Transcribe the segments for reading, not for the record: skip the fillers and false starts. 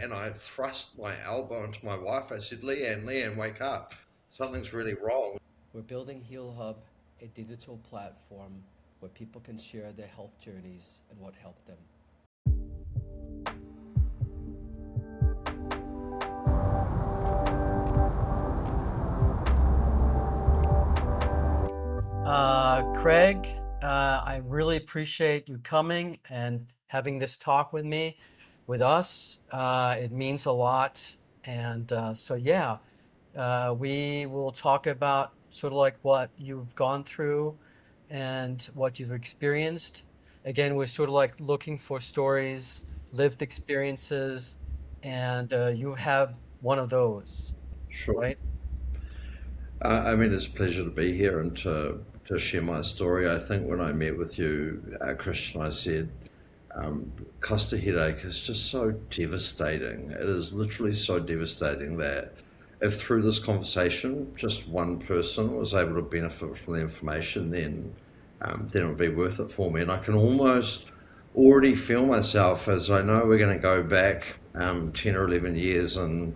and I thrust my elbow into my wife. I said, Leanne, wake up. Something's really wrong. We're building HealHub, a digital platform where people can share their health journeys and what helped them. Craig, I really appreciate you coming and having this talk with me, with us. It means a lot. And yeah, we will talk about sort of like what you've gone through and what you've experienced. Again, we're sort of like looking for stories, lived experiences, and you have one of those, Sure. right? I mean, it's a pleasure to be here and to share my story. I think when I met with you, Christian, I said, cluster headache is just so devastating. It is literally so devastating that if through this conversation just one person was able to benefit from the information, then it would be worth it for me. And I can almost already feel myself as I know we're going to go back 10 or 11 years, and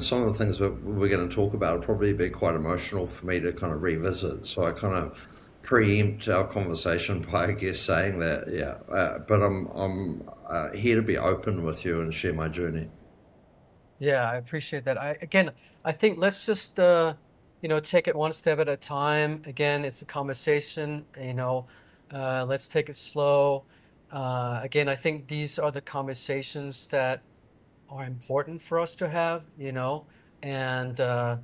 some of the things that we're going to talk about will probably be quite emotional for me to kind of revisit. So I kind of preempt our conversation by, I guess, saying that, yeah. But I'm here to be open with you and share my journey. Yeah, I appreciate that. I think let's just take it one step at a time. Again, it's a conversation, let's take it slow. Again, I think these are the conversations that are important for us to have, and a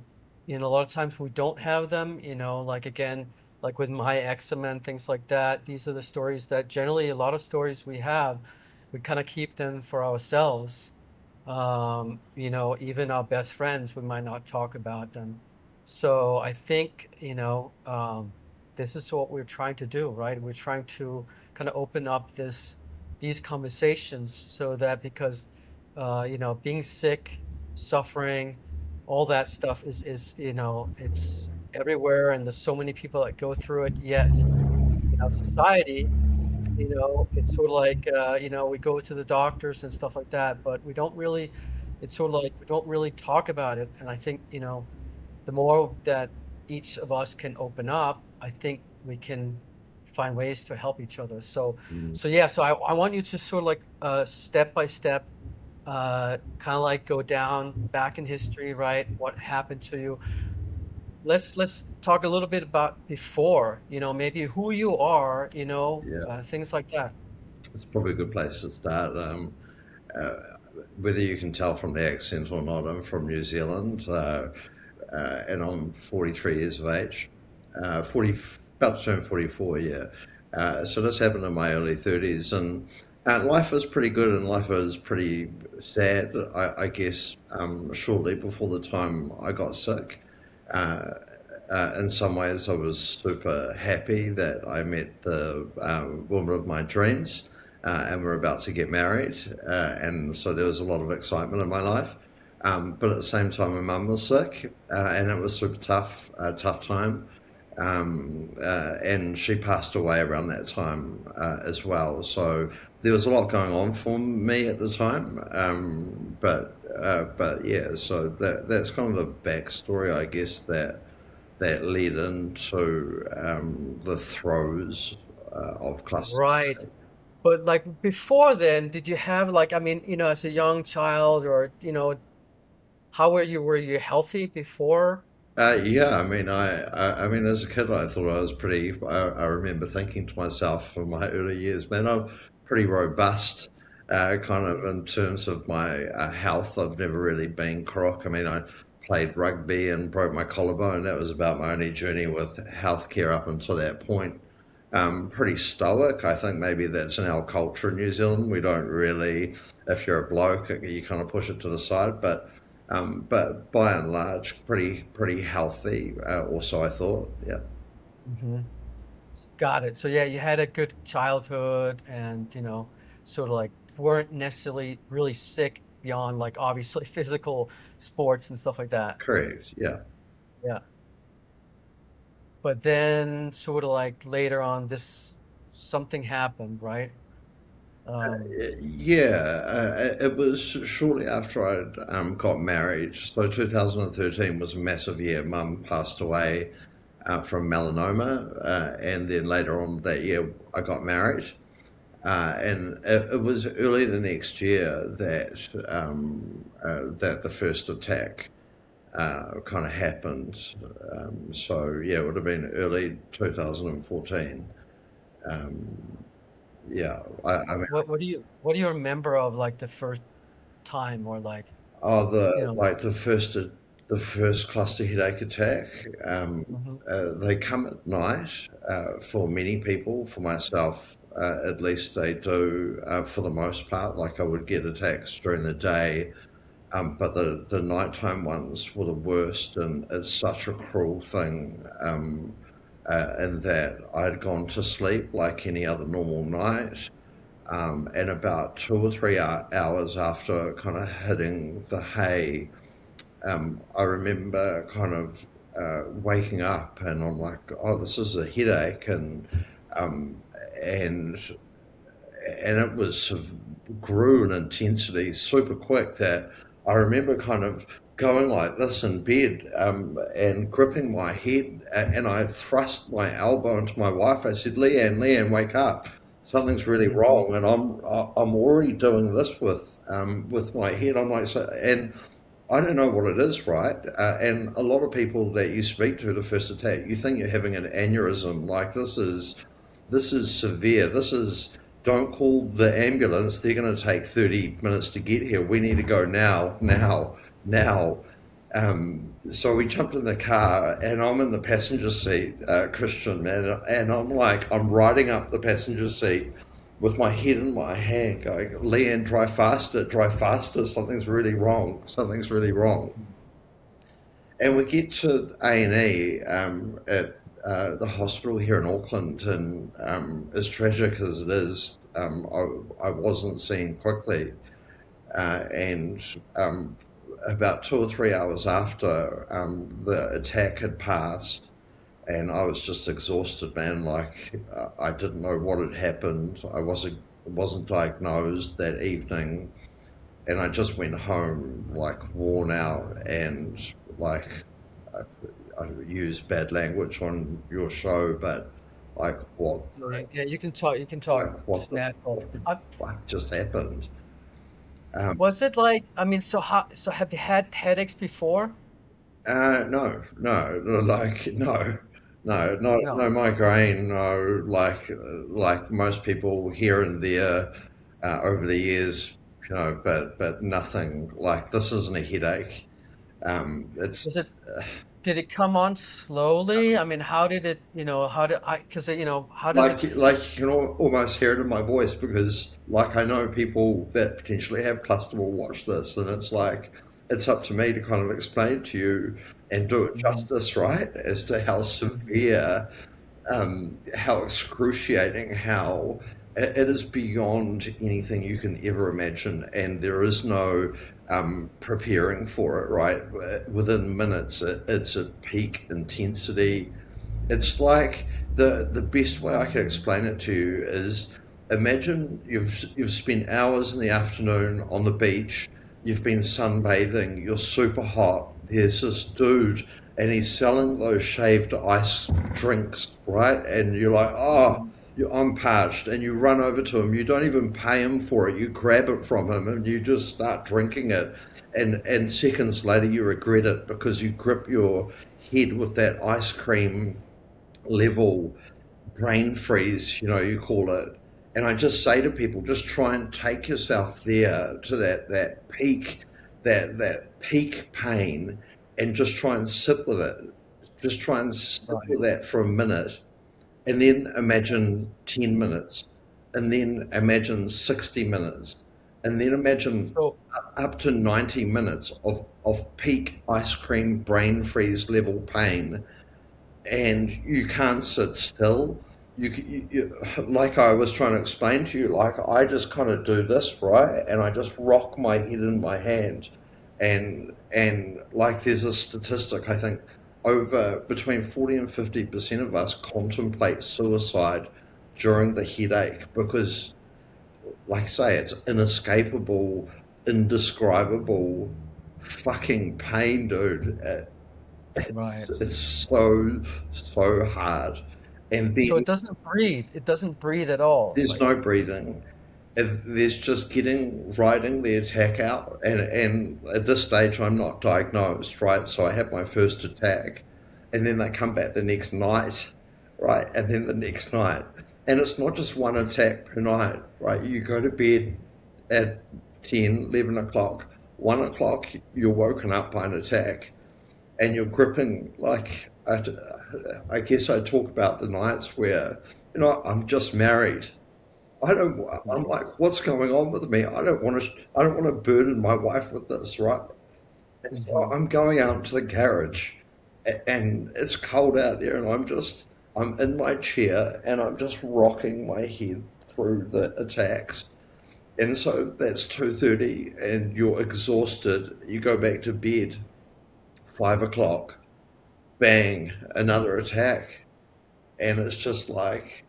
lot of times we don't have them, like again, like with my eczema and things like that. These are the stories that generally a lot of stories we have, we kind of keep them for ourselves. Even our best friends, we might not talk about them. So I think, this is what we're trying to do, right? We're trying to kind of open up these conversations so that because, being sick, suffering, all that stuff is it's everywhere, and there's so many people that go through it. Yet, society, it's sort of like, we go to the doctors and stuff like that, but we don't really, it's sort of like we don't really talk about it. And I think, the more that each of us can open up, I think we can find ways to help each other. Mm. So I want you to sort of like step by step, kind of like go down back in history, right? What happened to you? Let's talk a little bit about before, maybe who you are, Yeah, things like that. it's probably a good place to start. Uh, Whether you can tell from the accent or not, I'm from New Zealand, and I'm 43 years of age. 40, about to turn 44, yeah. So this happened in my early 30s, and life is pretty good and life is pretty sad, I guess, shortly before the time I got sick. Uh, in some ways, I was super happy that I met the woman of my dreams, and we're about to get married. And so there was a lot of excitement in my life. But at the same time, my mum was sick, and it was super tough, tough time. And she passed away around that time as well. So there was a lot going on for me at the time. But yeah, so that's kind of the backstory, I guess, that led into the throes of cluster. Right. But like before then, did you have like, I mean, as a young child, or, how were you healthy before? Yeah, I mean, I mean, as a kid, I thought I was pretty. I remember thinking to myself in my early years, man, I'm pretty robust, kind of in terms of my health. I've never really been crook. I mean, I played rugby and broke my collarbone. That was about my only journey with healthcare up until that point. Pretty stoic. I think maybe that's in our culture in New Zealand. We don't really, if you're a bloke, you kind of push it to the side, but by and large, pretty healthy. Also, I thought, yeah, Hmm. Got it. So yeah, you had a good childhood, and sort of like weren't necessarily really sick beyond like obviously physical sports and stuff like that. correct, yeah. Yeah. But then sort of like later on, this something happened, right? Um, Yeah, it was shortly after I'd got married. So 2013 was a massive year. Mum passed away from melanoma, and then later on that year I got married. And it was early the next year that the first attack kind of happened. So yeah, it would have been early 2014. Um, yeah, I mean, what do you remember of like the first time or like, oh, you the know? like the first cluster headache attack. Hmm. They come at night for many people. For myself, at least they do for the most part. Like I would get attacks during the day, but the nighttime ones were the worst, and it's such a cruel thing. In that I'd gone to sleep like any other normal night. And about 2 or 3 hours after kind of hitting the hay, I remember kind of waking up and I'm like, oh, this is a headache, um, and and it was sort of grew in intensity super quick that I remember kind of going like this in bed and gripping my head and I thrust my elbow into my wife. I said, Leanne, Leanne, wake up. Something's really Hmm. wrong. And I'm already doing this with my head. I'm like, so, and I don't know what it is, right? And a lot of people that you speak to the first attack, you think you're having an aneurysm. Like this is severe. This is don't call the ambulance. They're going to take 30 minutes to get here. We need to go now, now, now. So we jumped in the car, and I'm in the passenger seat, Christian, man, and I'm like, I'm riding up the passenger seat with my head in my hand, going, Leanne, drive faster. Something's really wrong. Something's really wrong. And we get to A&E at the hospital here in Auckland, and as tragic as it is, I wasn't seen quickly. And about 2 or 3 hours after the attack had passed, and I was just exhausted, man. Like I didn't know what had happened. I wasn't diagnosed that evening, and I just went home like worn out and like I, I use bad language on your show, but like Yeah, yeah, you can talk. You can talk. like Just natural. what the fuck just happened? Um, Was it like, I mean, so have you had headaches before? no, no, like no No. migraine, no like most people here and there over the years, but nothing like this isn't a headache. It's Was it, did it come on slowly? I mean, how did it, how did I, because, how does it, like you can almost hear it in my voice because like I know people that potentially have cluster will watch this, and it's like it's up to me to kind of explain it to you and do it Mhm. justice, right, as to how severe, how excruciating, how it is beyond anything you can ever imagine, and there is no preparing for it, right? Within minutes, it's at peak intensity. It's like the best way I can explain it to you is imagine you've spent hours in the afternoon on the beach, you've been sunbathing, you're super hot. There's this dude and he's selling those shaved ice drinks, right? And you're like, oh, Mhm. I'm parched, and you run over to him. You don't even pay him for it. You grab it from him and you just start drinking it. And seconds later, you regret it because you grip your head with that ice cream level brain freeze, you call it. And I just say to people, just try and take yourself there to that peak, that peak pain, and just try and sit with it. Just try and sit Right. with that for a minute, and then imagine 10 minutes, and then imagine 60 minutes, and then imagine So, up to 90 minutes of peak ice cream brain freeze level pain, and you can't sit still. Like I was trying to explain to you, like I just kind of do this, right, and I just rock my head in my hand, and like there's a statistic, I think over between 40 and 50% of us contemplate suicide during the headache because like I say, it's inescapable, indescribable fucking pain, dude. Right. It's so hard. And So then it doesn't breathe. It doesn't breathe at all. there's Like, no breathing. There's just riding the attack out. And at this stage, I'm not diagnosed, right? So I have my first attack, and then they come back the next night, right? And then the next night. And it's not just one attack per night, right? You go to bed at 10, 11 o'clock. 1 o'clock, you're woken up by an attack, and you're gripping, like, I guess I talk about the nights where, I'm just married. I don't. I'm right. like, what's going on with me? I don't want to. I don't want to burden my wife with this, right? And so Hmm. I'm going out into the garage, and it's cold out there, and I'm in my chair, and I'm just rocking my head through the attacks. And so that's 2:30, and you're exhausted. You go back to bed, 5 o'clock, bang, another attack, and it's just like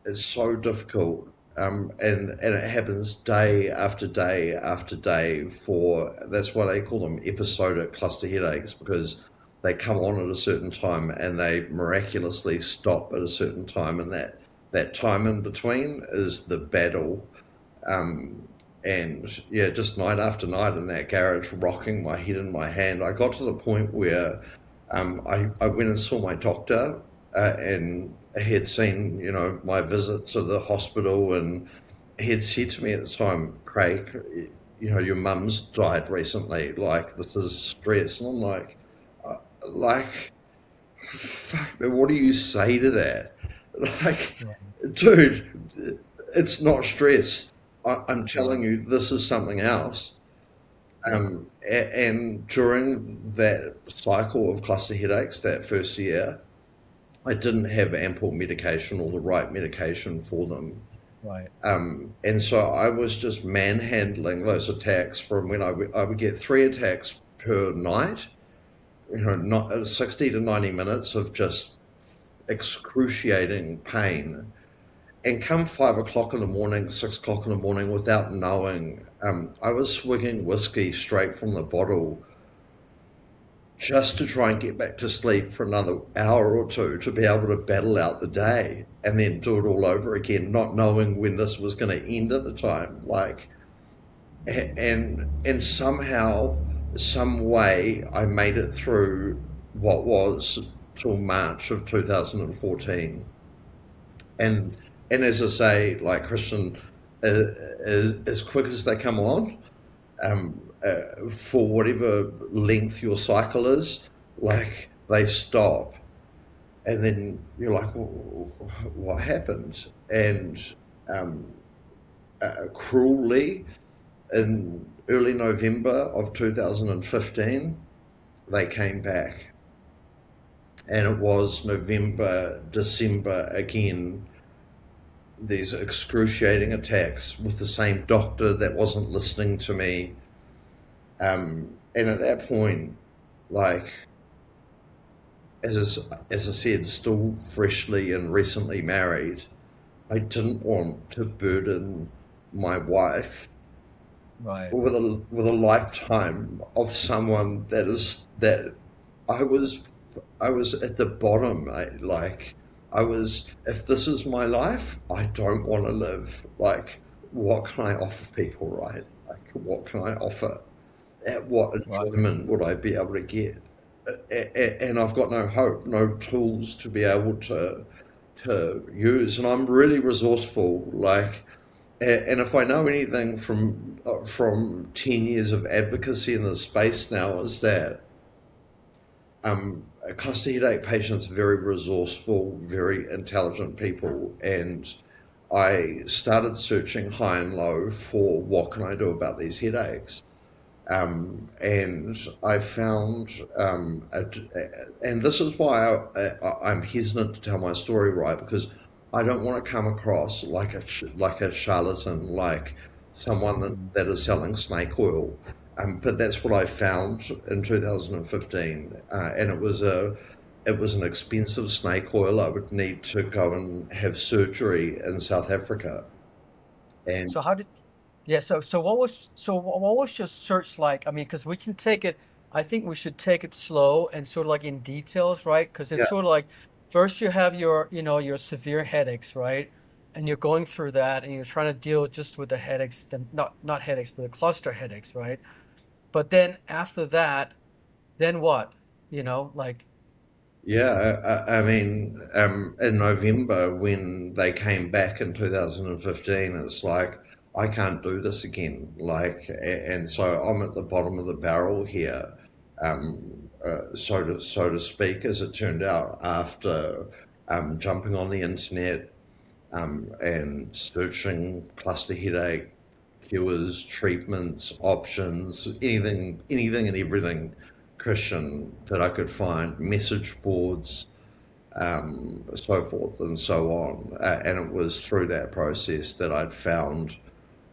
it's so difficult. And it happens day after day after day for that's why they call them episodic cluster headaches, because they come on at a certain time and they miraculously stop at a certain time, and that time in between is the battle. um, and yeah, just night after night in that garage, rocking my head in my hand. I got to the point where I went and saw my doctor, and he had seen, my visit to the hospital, and he had said to me at the time, Craig, your mum's died recently. Like, this is stress. And I'm uh, like, fuck, man, what do you say to that? Like, Right. dude, it's not stress. I'm telling Right. you, this is something else. Yeah. And during that cycle of cluster headaches, that first year, I didn't have ample medication or the right medication for them. Right. And so I was just manhandling those attacks from when I would get 3 attacks per night, not 60 to 90 minutes of just excruciating pain. And come 5 o'clock in the morning, 6 o'clock in the morning, without knowing, I was swigging whiskey straight from the bottle just to try and get back to sleep for another hour or two to be able to battle out the day and then do it all over again, not knowing when this was going to end at the time. Like, and somehow, some way, I made it through what was till March of 2014. And and as I say, like, Christian, as quick as they come on, for whatever length your cycle is, like, they stop, and then you're like, well, what happened? And um, cruelly, in early November of 2015, they came back, and it was November, December again. These excruciating attacks with the same doctor that wasn't listening to me. And at that point, like, as I said, still freshly and recently married, I didn't want to burden my wife Right. with a lifetime of someone that I was I was at the bottom. Like, I was, if this is my life, I don't want to live. Like, what can I offer people, right? Like, what can I offer? At what Right. enjoyment would I be able to get? And I've got no hope, no tools to be able to use, and I'm really resourceful. Like, and if I know anything from 10 years of advocacy in this space now, is that cluster headache patients are very resourceful, very intelligent people, and I started searching high and low for what can I do about these headaches. And I found, and this is why I'm hesitant to tell my story, right? Because I don't want to come across like a charlatan, like someone Hmm. that is selling snake oil. But that's what I found in 2015, and it was an expensive snake oil. I would need to go and have surgery in South Africa, And So how did yeah, what was your search like? I mean, because we can take it, I think we should take it slow and sort of like in details, right? Because it's yeah, sort of like first you have your, your severe headaches, right? And you're going through that and you're trying to deal just with the headaches, then not headaches, but the cluster headaches, right? But then after that, then what? Like, yeah. I mean, in November when they came back in 2015, it's like I can't do this again. Like, and so I'm at the bottom of the barrel here, so to speak, as it turned out after jumping on the internet and searching cluster headache cures, treatments, options, anything and everything Christian that I could find, message boards, so forth and so on. And it was through that process that I'd found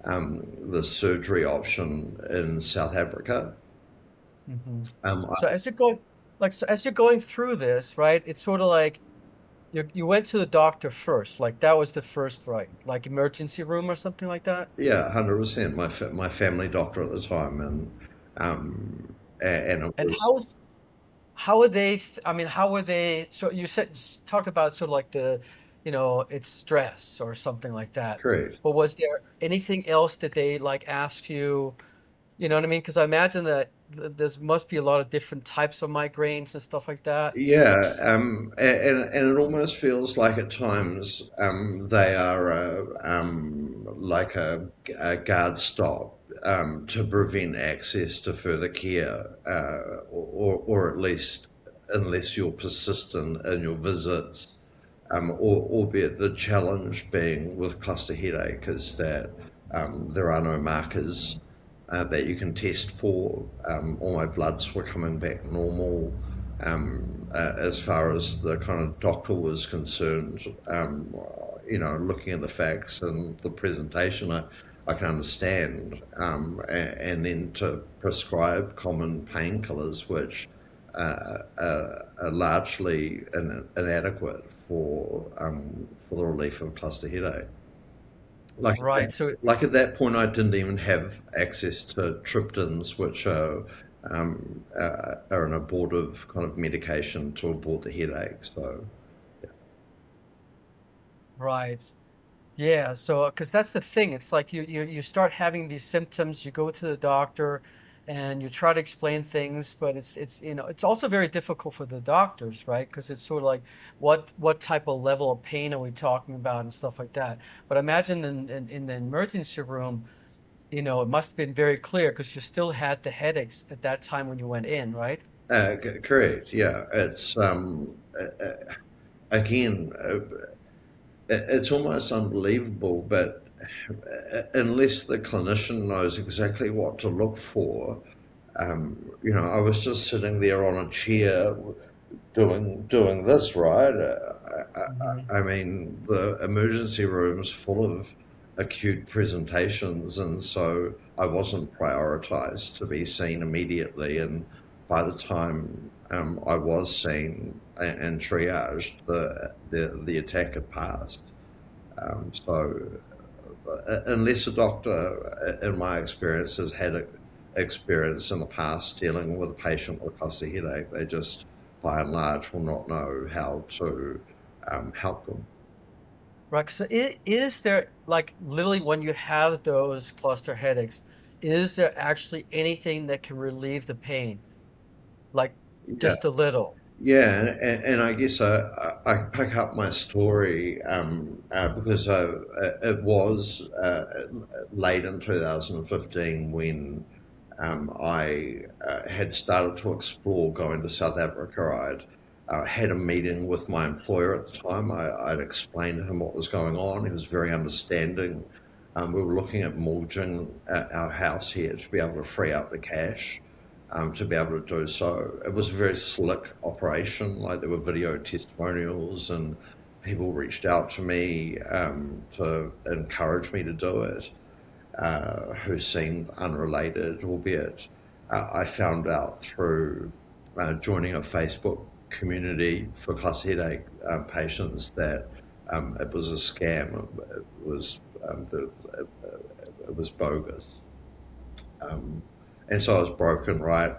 the surgery option in South Africa. mhm. Um, So as you're going, so as you're going through this, right? It's sort of like you went to the doctor first, like that was the first, right? Like emergency room or something like that. yeah, 100%. My family doctor at the time, and it And was how are they? I mean, how were they? So you talked about sort of like it's stress or something like that. correct. But was there anything else that they like ask you? You know what I mean? Because I imagine that there's must be a lot of different types of migraines and stuff like that. Yeah, and it almost feels like at times they are like a guard stop to prevent access to further care, or at least unless you're persistent in your visits, albeit the challenge being with cluster headache is that there are no markers that you can test for. All my bloods were coming back normal. As far as the kind of doctor was concerned, looking at the facts and the presentation, I can understand. And then to prescribe common painkillers, which are largely inadequate for the relief of cluster headache. Like at Right. that, So like at that point, I didn't even have access to triptans, which are an abortive kind of medication to abort the headache. So, right. Yeah, so because that's the thing, it's like you start having these symptoms, you go to the doctor, and you try to explain things, but it's also very difficult for the doctors, right? Because it's sort of like what type of level of pain are we talking about and stuff like that. But imagine in the emergency room, it must have been very clear because you still had the headaches at that time when you went in, right? correct. Yeah, it's again, it's almost unbelievable, but unless the clinician knows exactly what to look for, I was just sitting there on a chair doing this, right? Hmm. I mean, the emergency room's full of acute presentations, and so I wasn't prioritized to be seen immediately. And by the time I was seen and triaged, the attack had passed. So, unless a doctor, in my experience, has had experience in the past dealing with a patient with cluster headache, they just, by and large, will not know how to help them. Right. So is there like literally when you have those cluster headaches, is there actually anything that can relieve the pain? Like Yeah, just a little. yeah, and I guess I pick up my story because it was late in 2015 when I had started to explore going to South Africa. I'd had a meeting with my employer at the time. I'd explained to him what was going on. He was very understanding. We were looking at mortgaging our house here to be able to free up the cash to be able to do so. It was a very slick operation. Like there were video testimonials and people reached out to me to encourage me to do it who seemed unrelated, albeit I found out through joining a Facebook community for cluster headache patients that it was a scam. It was it was bogus. Um, and so I was broken, right?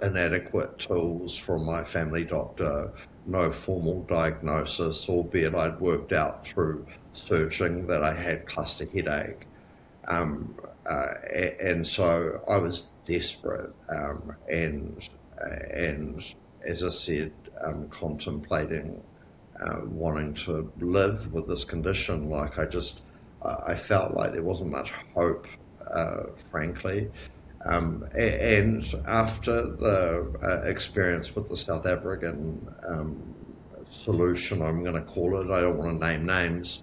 Inadequate tools from my family doctor, no formal diagnosis, albeit I'd worked out through searching that I had cluster headache. Um, and so I was desperate, and as I said, contemplating wanting to live with this condition. Like I felt like there wasn't much hope, frankly. And after the experience with the South African solution, I'm going to call it, I don't want to name names.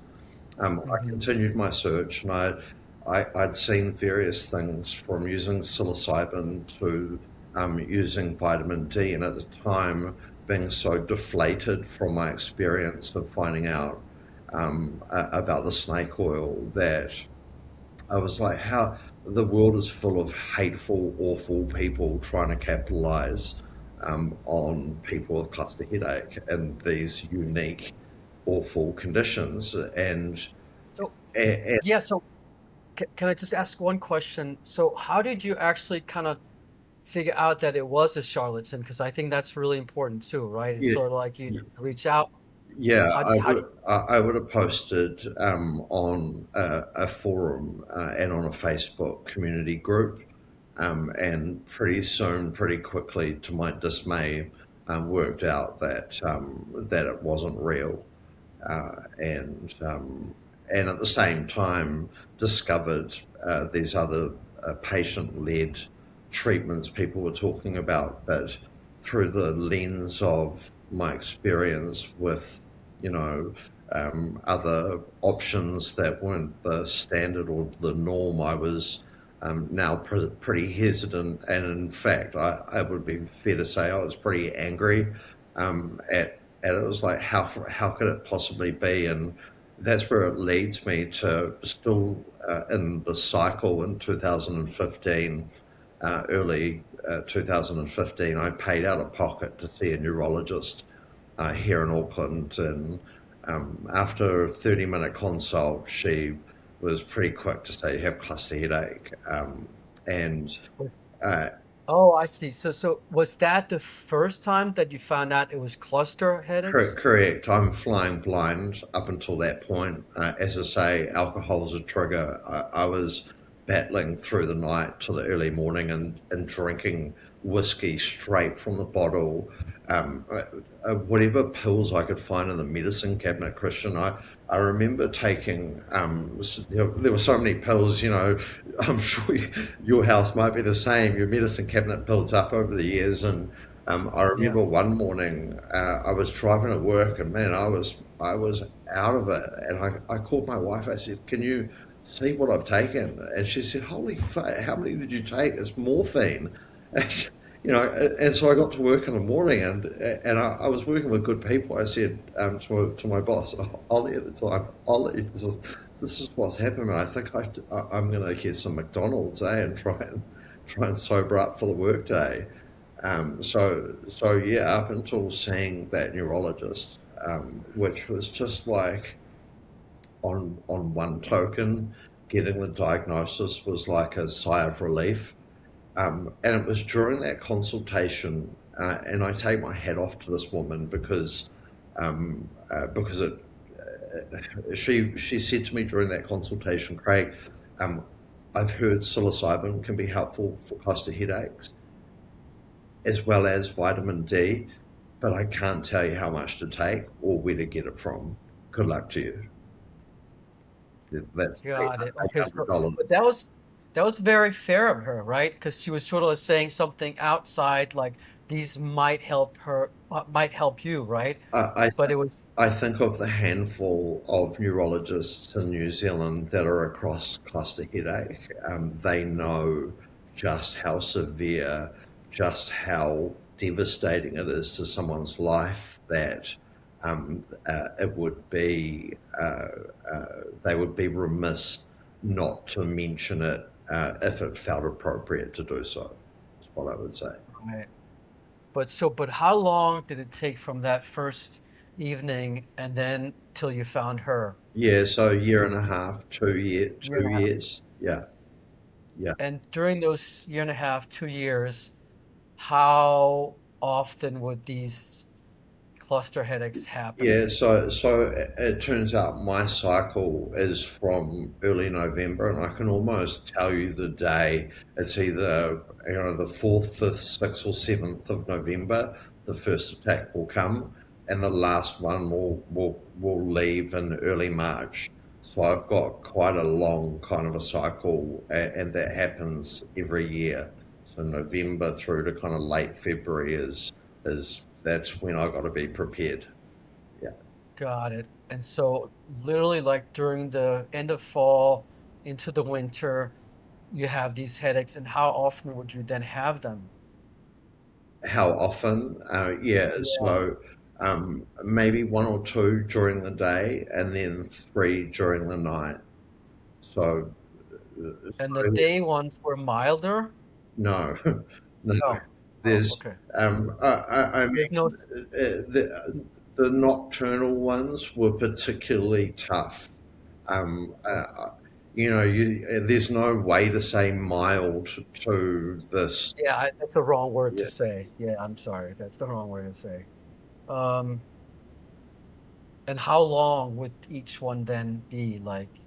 I Hmm. continued my search, and I'd seen various things from using psilocybin to using vitamin D, and at the time, being so deflated from my experience of finding out about the snake oil that I was like, how the world is full of hateful, awful people trying to capitalize on people with cluster headache and these unique, awful conditions. So And yeah, so can I just ask one question? So how did you actually kind of figure out that it was a charlatan? Because I think that's really important too, right? It's yeah, sort of like you reach out. yeah, How do I would have posted on a forum and on a Facebook community group, and pretty soon, pretty quickly, to my dismay, worked out that that it wasn't real, uh, and um, and at the same time discovered these other patient-led treatments people were talking about, but through the lens of my experience with, you know, other options that weren't the standard or the norm. I was now pretty hesitant, and in fact, I would be fair to say I was pretty angry at it. It was like, how could it possibly be? And that's where it leads me to still in the cycle in 2015, early 2015. I paid out of pocket to see a neurologist here in Auckland, and after a 30-minute consult, she was pretty quick to say you have cluster headache, and you? uh, Oh, I see. So was that the first time that you found out it was cluster headaches? Correct. I'm flying blind up until that point. As I say, alcohol's a trigger. I was battling through the night to the early morning and drinking whiskey straight from the bottle. Whatever pills I could find in the medicine cabinet, Christian. I remember taking, there were so many pills, I'm sure your house might be the same. Your medicine cabinet builds up over the years, and I Yeah. remember one morning I was driving to work, and man, I was out of it. And I called my wife. I said, "Can you see what I've taken?" And she said, "Holy fuck! How many did you take? It's morphine." And, and so I got to work in the morning, and I was working with good people. I said to my boss, "I'll let you the time. I'll let you. This is what's happening. I think I'm going to get some McDonald's, and try and sober up for the workday." So yeah, up until seeing that neurologist, which was just like on one token, getting the diagnosis was like a sigh of relief. And it was during that consultation, and I take my hat off to this woman because she said to me during that consultation, Craig, um, I've heard psilocybin can be helpful for cluster headaches as well as vitamin D, but I can't tell you how much to take or where to get it from. Good luck to you. That's Got it. Okay, so $800. but that was very fair of her, right? Because she was sort of saying something outside, like these might help her, might help you, right? I, But it was, I think of the handful of neurologists in New Zealand that are across cluster headache. They know just how severe, just how devastating it is to someone's life that it would be, they would be remiss not to mention it if it felt appropriate to do so, is what I would say. right. But how long did it take from that first? evening, and then till you found her. Yeah, so a year and a half, Year and two a half. years. Yeah, yeah. And during those year and a half, 2 years, how often would these cluster headaches happen? Yeah, so it turns out my cycle is from early November, and I can almost tell you the day. It's either the fourth, fifth, sixth, or seventh of November. The first attack will come, and the last one will leave in early March. So I've got quite a long kind of a cycle, and that happens every year. So November through to kind of late February is that's when I got to be prepared. Yeah. Got it. And so literally like during the end of fall into the winter, you have these headaches, and how often would you then have them? How often? Yeah, Yeah. so maybe one or two during the day, and then three during the night. So And the three, day ones were milder? no, no. No. Oh, There's, okay. I There's no, mean, the nocturnal ones were particularly tough. Um, uh, oh, uh, there's no way to say mild to this. yeah, that's the wrong word to Yeah. say. Yeah, I'm sorry. That's the wrong word to say. Um, and how long would each one then be like?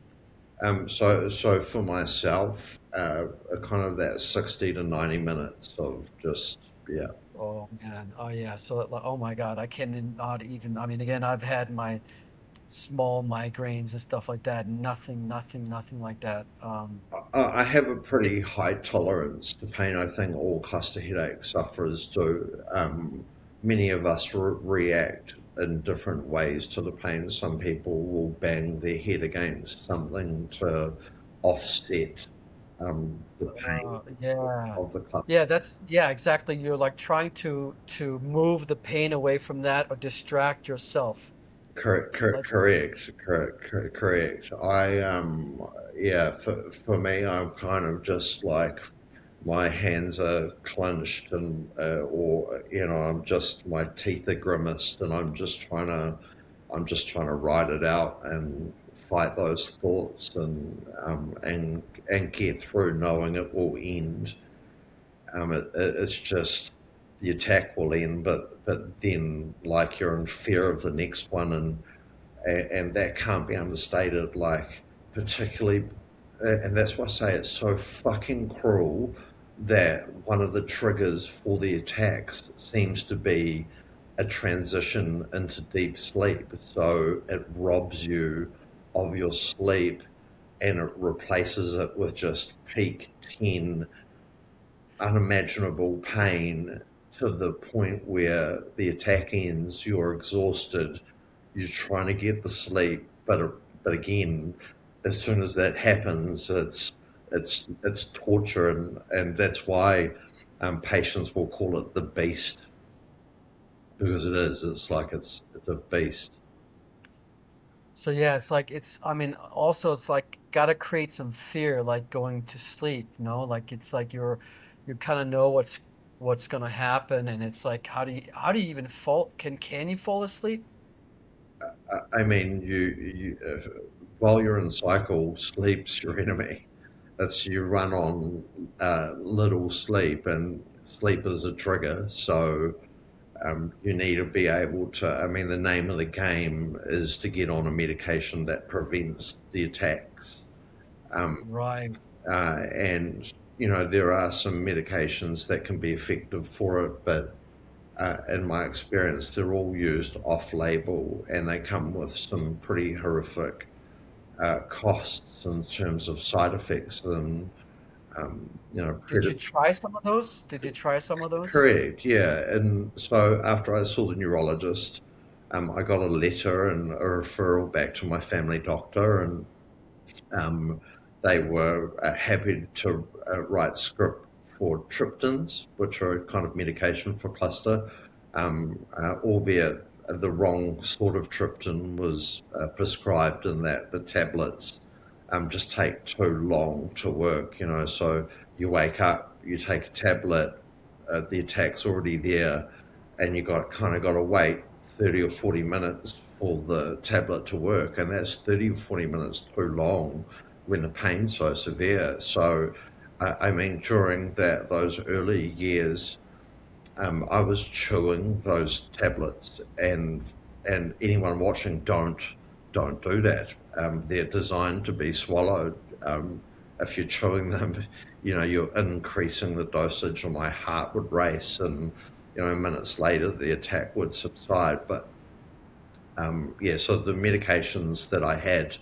So for myself, kind of that 60 to 90 minutes of just, yeah. Oh man. Oh yeah. So like, oh my God, I cannot even, I mean, again, I've had my small migraines and stuff like that. Nothing like that. I have a pretty high tolerance to pain. I think all cluster headache sufferers do. Many of us react in different ways to the pain. Some people will bang their head against something to offset the pain Yeah. of the cluster. Yeah, yeah, exactly. You're like trying to move the pain away from that or distract yourself. Like, Correct. Yeah, for me, I'm kind of just like my hands are clenched or I'm just my teeth are grimaced, and I'm just trying to ride it out and fight those thoughts and get through, knowing it will end. It's just the attack will end, but then like you're in fear of the next one, and that can't be understated. Like particularly, and that's why I say it's so fucking cruel that one of the triggers for the attacks seems to be a transition into deep sleep. So it robs you of your sleep and it replaces it with just peak 10 unimaginable pain to the point where the attack ends, you're exhausted, you're trying to get the sleep, but again, as soon as that happens, it's torture, and that's why patients will call it the beast, because it is. It's like it's a beast. so yeah, it's like I mean, also it's like gotta create some fear, like going to sleep, Like it's like you kind of know what's gonna happen, and it's like how do you even fall? Can you fall asleep? I mean, while you're in cycle, sleep's your enemy. That's you run on little sleep, and sleep is a trigger. So you need to be able to. I mean, the name of the game is to get on a medication that prevents the attacks. Um, Right. and there are some medications that can be effective for it, but in my experience, they're all used off-label, and they come with some pretty horrific costs in terms of side effects and Did you try some of those? Did you try some of those? correct, yeah. And so after I saw the neurologist, I got a letter and a referral back to my family doctor, and um, they were happy to write script for triptans, which are a kind of medication for cluster, albeit the wrong sort of triptan was prescribed, in that the tablets just take too long to work. So you wake up, you take a tablet, the attack's already there, and you got to wait 30 or 40 minutes for the tablet to work, and that's 30 or 40 minutes too long when the pain's so severe. So, I mean, during those early years, I was chewing those tablets, and anyone watching, don't do that. They're designed to be swallowed. If you're chewing them, you're increasing the dosage, or my heart would race, and minutes later the attack would subside. But yeah, so the medications that I had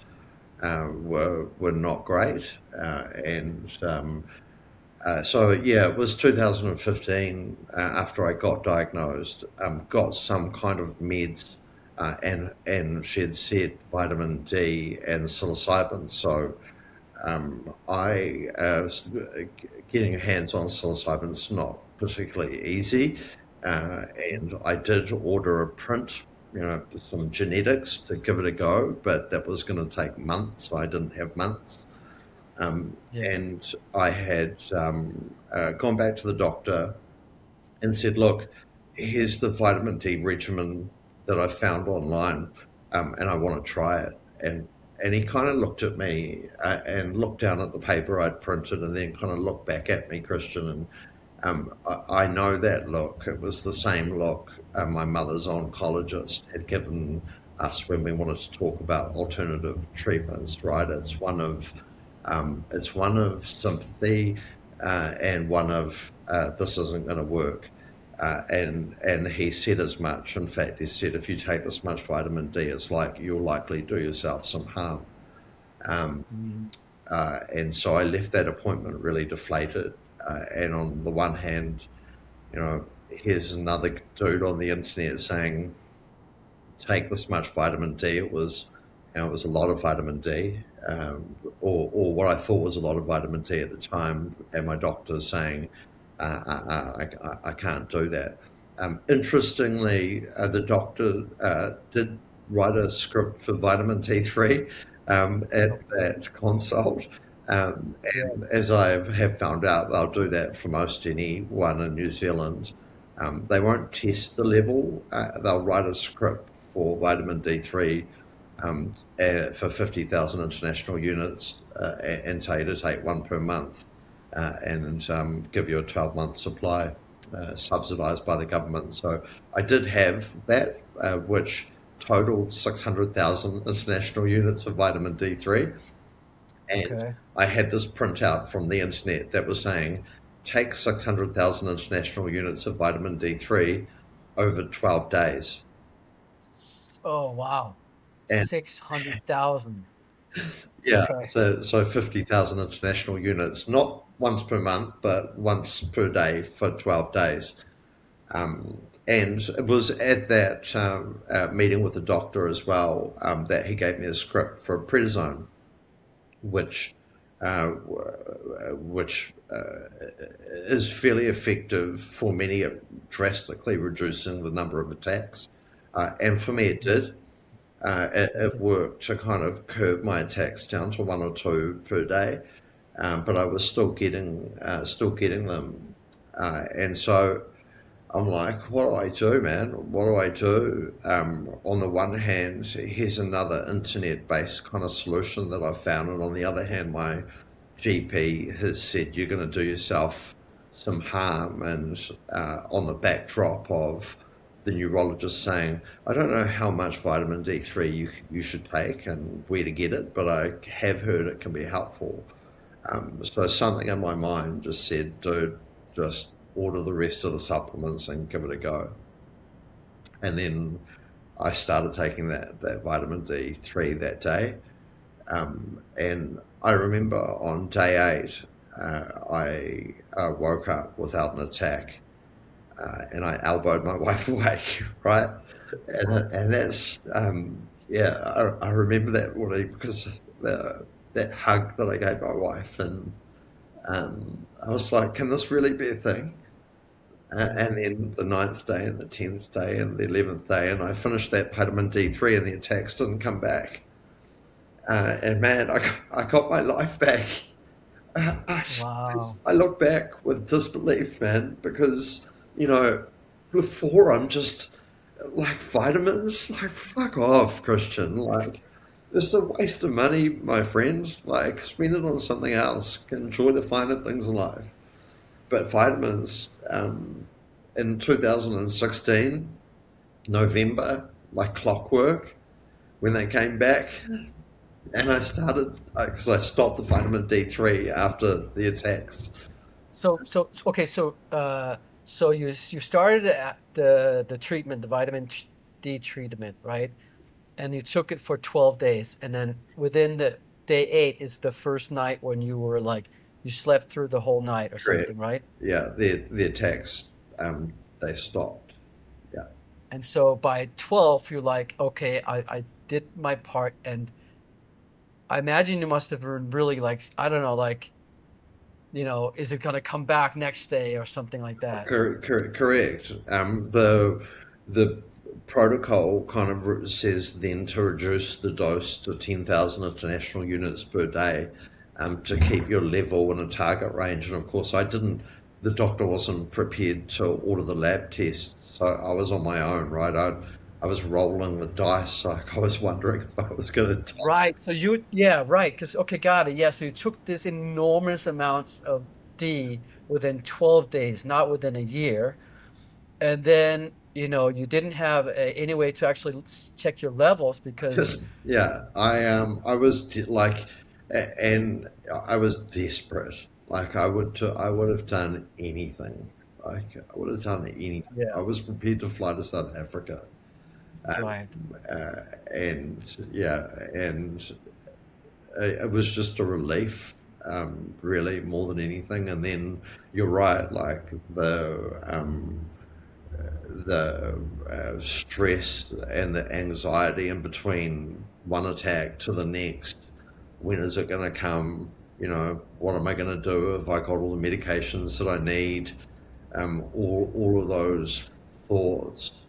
were not great, and so yeah, it was 2015 after I got diagnosed, got some kind of meds, and she had said vitamin D and psilocybin. So I getting your hands on psilocybin is not particularly easy, and I did order a print, some genetics to give it a go, but that was going to take months. I didn't have months. Yeah. And I had gone back to the doctor and said, "Look, here's the vitamin D regimen that I found online, and I want to try it." And he kind of looked at me and looked down at the paper I'd printed, and then kind of looked back at me, Christian. And I know that look. It was the same look my mother's oncologist had given us when we wanted to talk about alternative treatments. Right? It's one of sympathy, and one of this isn't going to work. And he said as much. In fact, he said, if you take this much vitamin D, it's like you'll likely do yourself some harm. Um, Mhm. and so I left that appointment really deflated. And on the one hand, here's another dude on the internet saying, take this much vitamin D. It was a lot of vitamin D, or what I thought was a lot of vitamin D at the time, and my doctor saying, I can't do that. Interestingly, the doctor did write a script for vitamin D3 at Okay. that consult. Yeah. And as I have found out, they'll do that for most anyone in New Zealand. They won't test the level. They'll write a script for vitamin D3 for 50,000 international units, and tell you to take one per month, and give you a 12-month supply, subsidised by the government. So I did have that, which totaled 600,000 international units of vitamin D3. And Okay. I had this printout from the internet that was saying, take 600,000 international units of vitamin D3 over 12 days. Oh, wow. And 600,000. yeah, Okay. so 50,000 international units, not once per month, but once per day for 12 days. And it was at that meeting with the doctor as well, that he gave me a script for prednisone, which is fairly effective for many at drastically reducing the number of attacks. And for me, it Yeah. did. It That's it. worked to kind of curb my attacks down to one or two per day, but I was still getting them, and so I'm like, what do I do, man? What do I do? On the one hand, here's another internet-based kind of solution that I've found, and on the other hand, my GP has said you're going to do yourself some harm, and on the backdrop of the neurologist saying, I don't know how much vitamin D3 you should take and where to get it, but I have heard it can be helpful. So something in my mind just said, dude, just order the rest of the supplements and give it a go. And then I started taking that vitamin D3 that day. And I remember on day 8, I woke up without an attack, and I elbowed my wife awake, right? And that's, yeah, I remember that really because that hug that I gave my wife, and I was like, can this really be a thing? Yeah. And then the ninth day and the 10th day and the 11th day, and I finished that vitamin D3 and the attacks didn't come back. And man, I got my life back. I, Wow. I look back with disbelief, man, because, you know, before I'm just Like vitamins, like fuck off, Christian. Like it's a waste of money, my friend. Like spend it on something else. Enjoy the finer things in life. But vitamins, in 2016, November, like clockwork, when they came back, and I started because I stopped the vitamin D3 after the attacks. Okay, so you started at the treatment, the D treatment, right? And you took it for 12 days, and then within the day 8 is the first night when you were like you slept through the whole night or Correct. something, right? Yeah, the attacks, they stopped. Yeah. And so by 12 you're like, okay, I did my part, and I imagine you must have been really like, I don't know, like, is it gonna come back next day or something like that? Correct. The protocol kind of says then to reduce the dose to 10,000 international units per day, to keep your level in a target range. And of course, I didn't. The doctor wasn't prepared to order the lab tests, so I was on my own. Right, I was rolling the dice. Like I was wondering if I was going to die. Right. So yeah, right. Because, okay, got it. Yeah. So you took this enormous amount of D within 12 days, not within a year. And then, you didn't have any way to actually check your levels because, Just yeah, I was and I was desperate. Like I would have done anything. Like I would have done anything. yeah, I was prepared to fly to South Africa, um, right. and yeah, and it was just a relief, really more than anything. And then you're right, like the stress and the anxiety in between one attack to the next. When is it going to come? What am I going to do? Have I got all the medications that I need? All of those thoughts.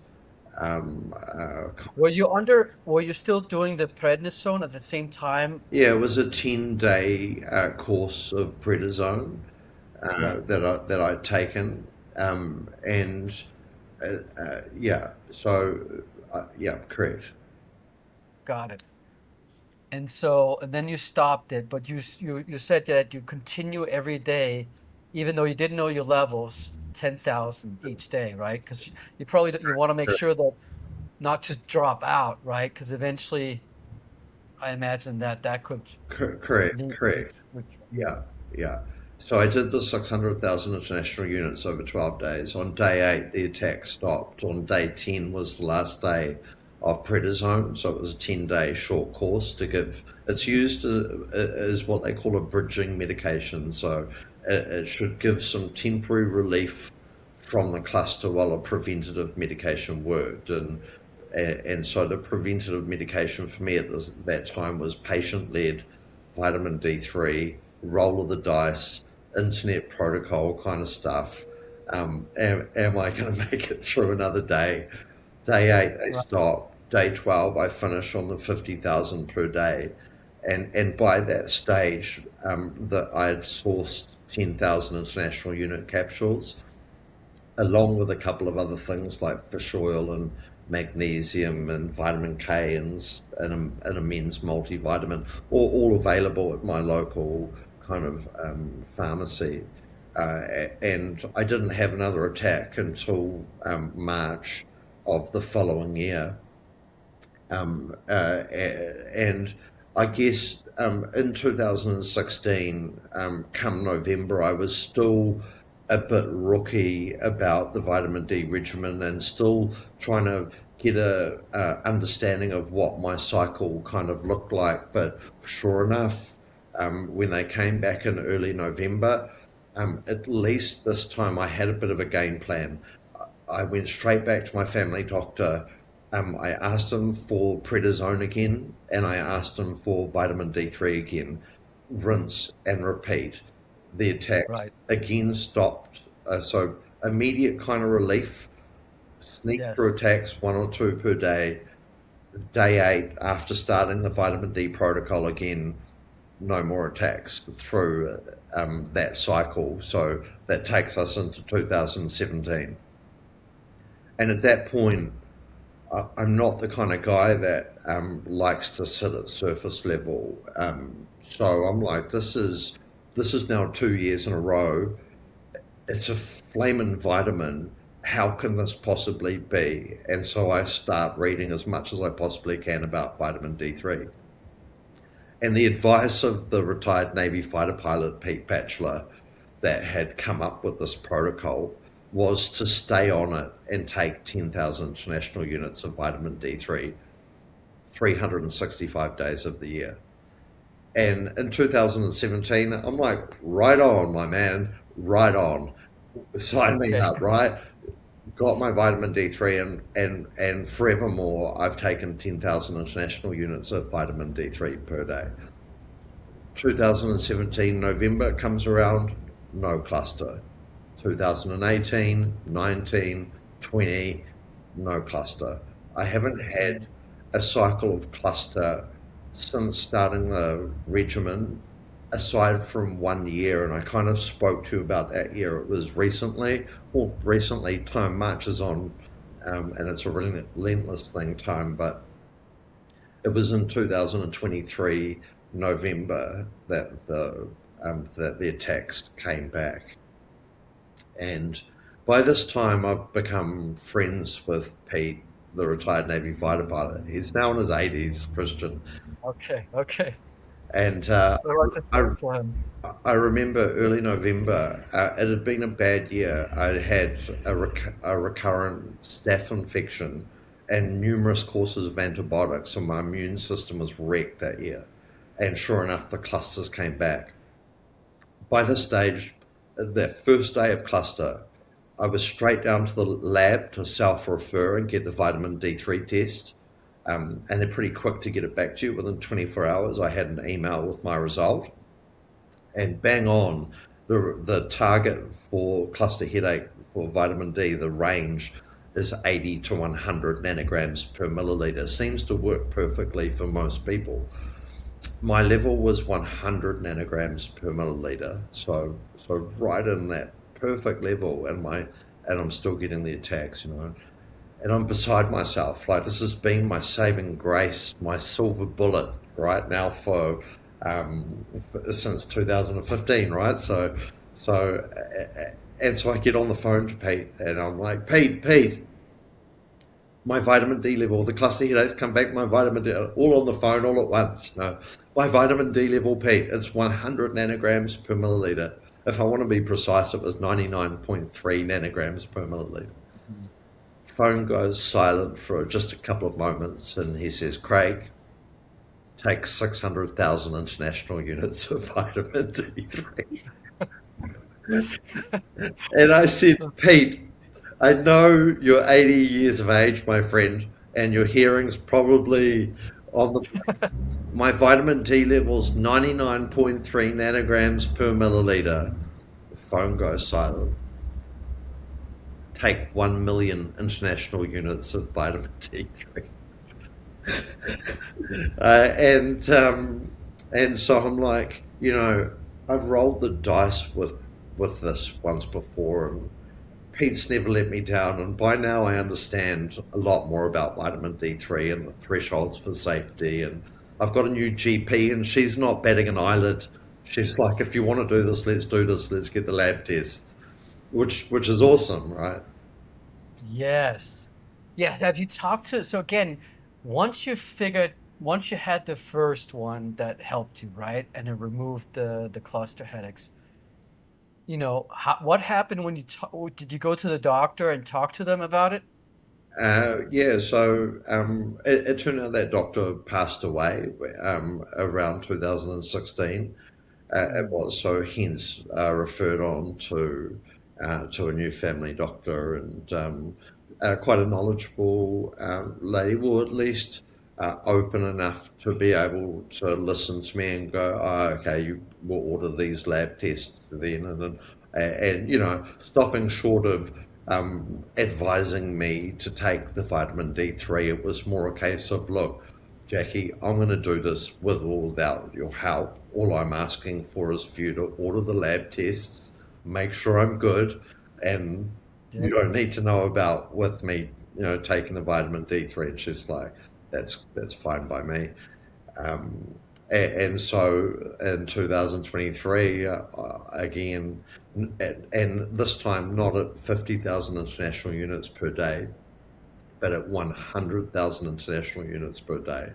Were you still doing the prednisone at the same time? Yeah, it was a 10-day course of prednisone Yeah, that I'd taken, and yeah, so yeah, correct. got it. And then you stopped it, but you said that you continue every day, even though you didn't know your levels, 10,000 each day, right? Because you probably you want to make sure that not to drop out, right? Because eventually, I imagine that could Correct, lead to correct. withdrawal. Yeah, yeah. So I did the 600,000 international units over 12 days. On day 8, the attack stopped. On day 10 was the last day of prednisone. So it was a 10-day short course to give. It's used as what they call a bridging medication. So it should give some temporary relief from the cluster while a preventative medication worked. And so the preventative medication for me at that time was patient-led vitamin D3, roll of the dice, internet protocol kind of stuff. Am I going to make it through another day? Day 8, they Right, stop. Day 12, I finish on the 50,000 per day. And by that stage, that I had sourced 10,000 international unit capsules, along with a couple of other things like fish oil and magnesium and vitamin K and a men's multivitamin, all available at my local kind of pharmacy. And I didn't have another attack until March of the following year. And I guess in 2016, come November, I was still a bit rookie about the vitamin D regimen and still trying to get a understanding of what my cycle kind of looked like. But sure enough, when they came back in early November, at least this time I had a bit of a game plan. I went straight back to my family doctor. I asked him for prednisone again, and I asked him for vitamin D3 again. Rinse and repeat. The attacks right. again stopped. So immediate kind of relief. Sneak through Yes. attacks, one or two per day. Day 8, after starting the vitamin D protocol again, no more attacks through that cycle. So that takes us into 2017. And at that point, I'm not the kind of guy that likes to sit at surface level. So I'm like, this is now 2 years in a row. It's a flamin' vitamin. How can this possibly be? And so I start reading as much as I possibly can about vitamin D3. And the advice of the retired Navy fighter pilot Pete Batchelor that had come up with this protocol was to stay on it and take 10,000 international units of vitamin D3 365 days of the year. And in 2017, I'm like, right on, my man, right on. Sign me Okay. up, right? Got my vitamin D3, and forevermore, I've taken 10,000 international units of vitamin D3 per day. 2017 November comes around, no cluster. 2018, 19, 20, no cluster. I haven't had Excellent. a cycle of cluster since starting the regimen, aside from 1 year, and I kind of spoke to you about that year. It was recently, well, recently, time marches on, and it's a relentless thing, time, but it was in 2023 November that the attacks came back, and by this time I've become friends with Pete, the retired Navy fighter pilot. He's now in his 80s, Christian, Okay. Okay. and I'd like to I talk to him. I remember early November. It had been a bad year. I had a recurrent staph infection and numerous courses of antibiotics, so my immune system was wrecked that year. And sure enough, the clusters came back. By this stage, the first day of cluster, I was straight down to the lab to self-refer and get the vitamin D3 test. And they're pretty quick to get it back to you. Within 24 hours, I had an email with my result, and bang on, the target for cluster headache for vitamin D, the range is 80 to 100 nanograms per milliliter. Seems to work perfectly for most people. My level was 100 nanograms per milliliter, so right in that perfect level, and I'm still getting the attacks. And I'm beside myself. Like, this has been my saving grace, my silver bullet, right now since 2015, right? So I get on the phone to Pete, and I'm like, Pete, my vitamin D level, the cluster headaches come back, my vitamin D, all on the phone, all at once. My vitamin D level, Pete, it's 100 nanograms per milliliter. If I want to be precise, it was 99.3 nanograms per milliliter. Mhm. Phone goes silent for just a couple of moments, and he says, Craig, take 600,000 international units of vitamin D3. And I said, Pete, I know you're 80 years of age, my friend, and your hearing's probably on the. My vitamin D level's 99.3 nanograms per milliliter. The phone goes silent. Take 1 million international units of vitamin D3. Uh, and and so I'm like, I've rolled the dice with this once before, and Pete's never let me down. And by now, I understand a lot more about vitamin D3 and the thresholds for safety. And I've got a new GP, and she's not batting an eyelid. She's like, if you want to do this, let's do this. Let's get the lab tests, which is awesome, right? Yes. Yeah. Have you talked to, so again, once you had the first one that helped you, right? And it removed the cluster headaches, what happened when did you go to the doctor and talk to them about it? Yeah, so it turned out that doctor passed away around 2016. It Mm. was so hence referred on to a new family doctor, and quite a knowledgeable lady, well, at least open enough to be able to listen to me and go, oh, okay, you will order these lab tests then, and stopping short of advising me to take the vitamin D3. It was more a case of, look, Jackie, I'm going to do this with or without your help. All I'm asking for is for you to order the lab tests, make sure I'm good, and you Yep. don't need to know about with me taking the vitamin D3, and she's like, that's fine by me. Um, and so in 2023, again, and this time not at 50,000 international units per day, but at 100,000 international units per day,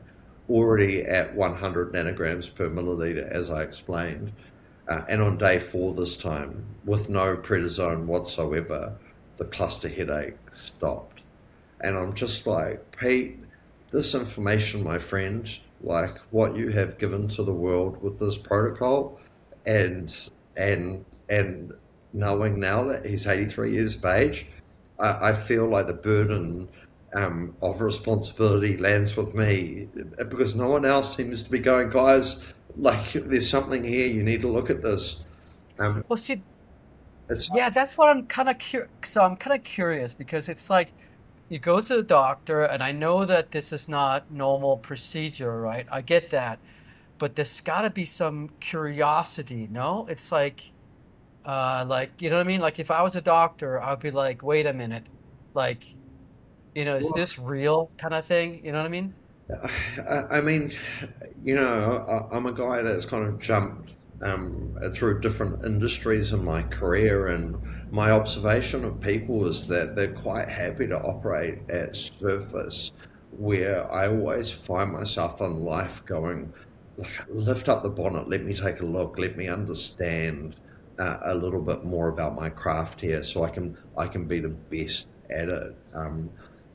already at 100 nanograms per milliliter, as I explained. And on day 4 this time, with no prednisone whatsoever, the cluster headache stopped. And I'm just like, Pete, this information, my friend, like what you have given to the world with this protocol, and and knowing now that he's 83 years of age, I feel like the burden of responsibility lands with me because no one else seems to be going, guys, like there's something here. You need to look at this. Um, Well, see, it's yeah, that's what I'm kind of curious. So I'm kind of curious because it's like you go to the doctor, and I know that this is not normal procedure, right? I get that, but there's got to be some curiosity, no? It's like you know what I mean? Like if I was a doctor, I'd be like, wait a minute, like is this real kind of thing? You know what I mean? I mean, I'm a guy that's kind of jumped through different industries in my career, and my observation of people is that they're quite happy to operate at surface, where I always find myself in life going, lift up the bonnet, let me take a look, let me understand a little bit more about my craft here, so I can be the best at it.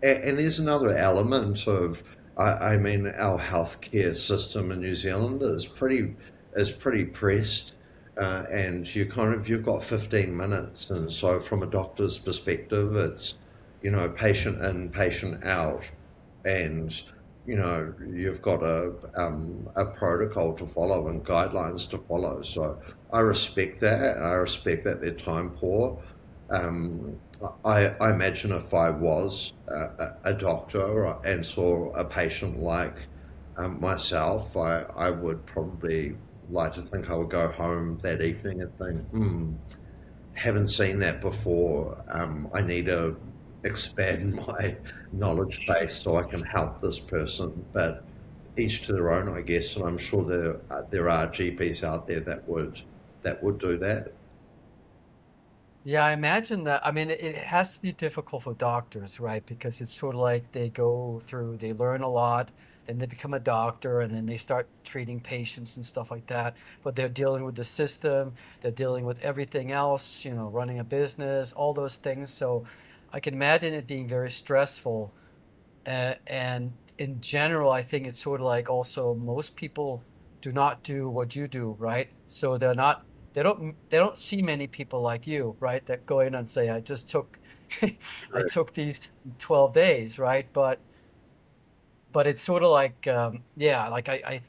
And there's another element of, I mean, our healthcare system in New Zealand is pretty pressed, and you've got 15 minutes, and so from a doctor's perspective, it's patient in, patient out, and you've got a protocol to follow and guidelines to follow. So I respect that, and I respect that they're time poor. Um, I imagine if I was a doctor and saw a patient like myself, I would probably like to think I would go home that evening and think, haven't seen that before. I need to expand my knowledge base so I can help this person. But each to their own, I guess. And I'm sure there are GPs out there that would do that. Yeah, I imagine that. I mean, it has to be difficult for doctors, right? Because it's sort of like they learn a lot, then they become a doctor, and then they start treating patients and stuff like that. But they're dealing with the system, they're dealing with everything else, running a business, all those things. So I can imagine it being very stressful. And in general, I think it's sort of like also most people do not do what you do, right? So they don't see many people like you, right? That go in and say, I just took I took these 12 days, right? But it's sort of like yeah, like I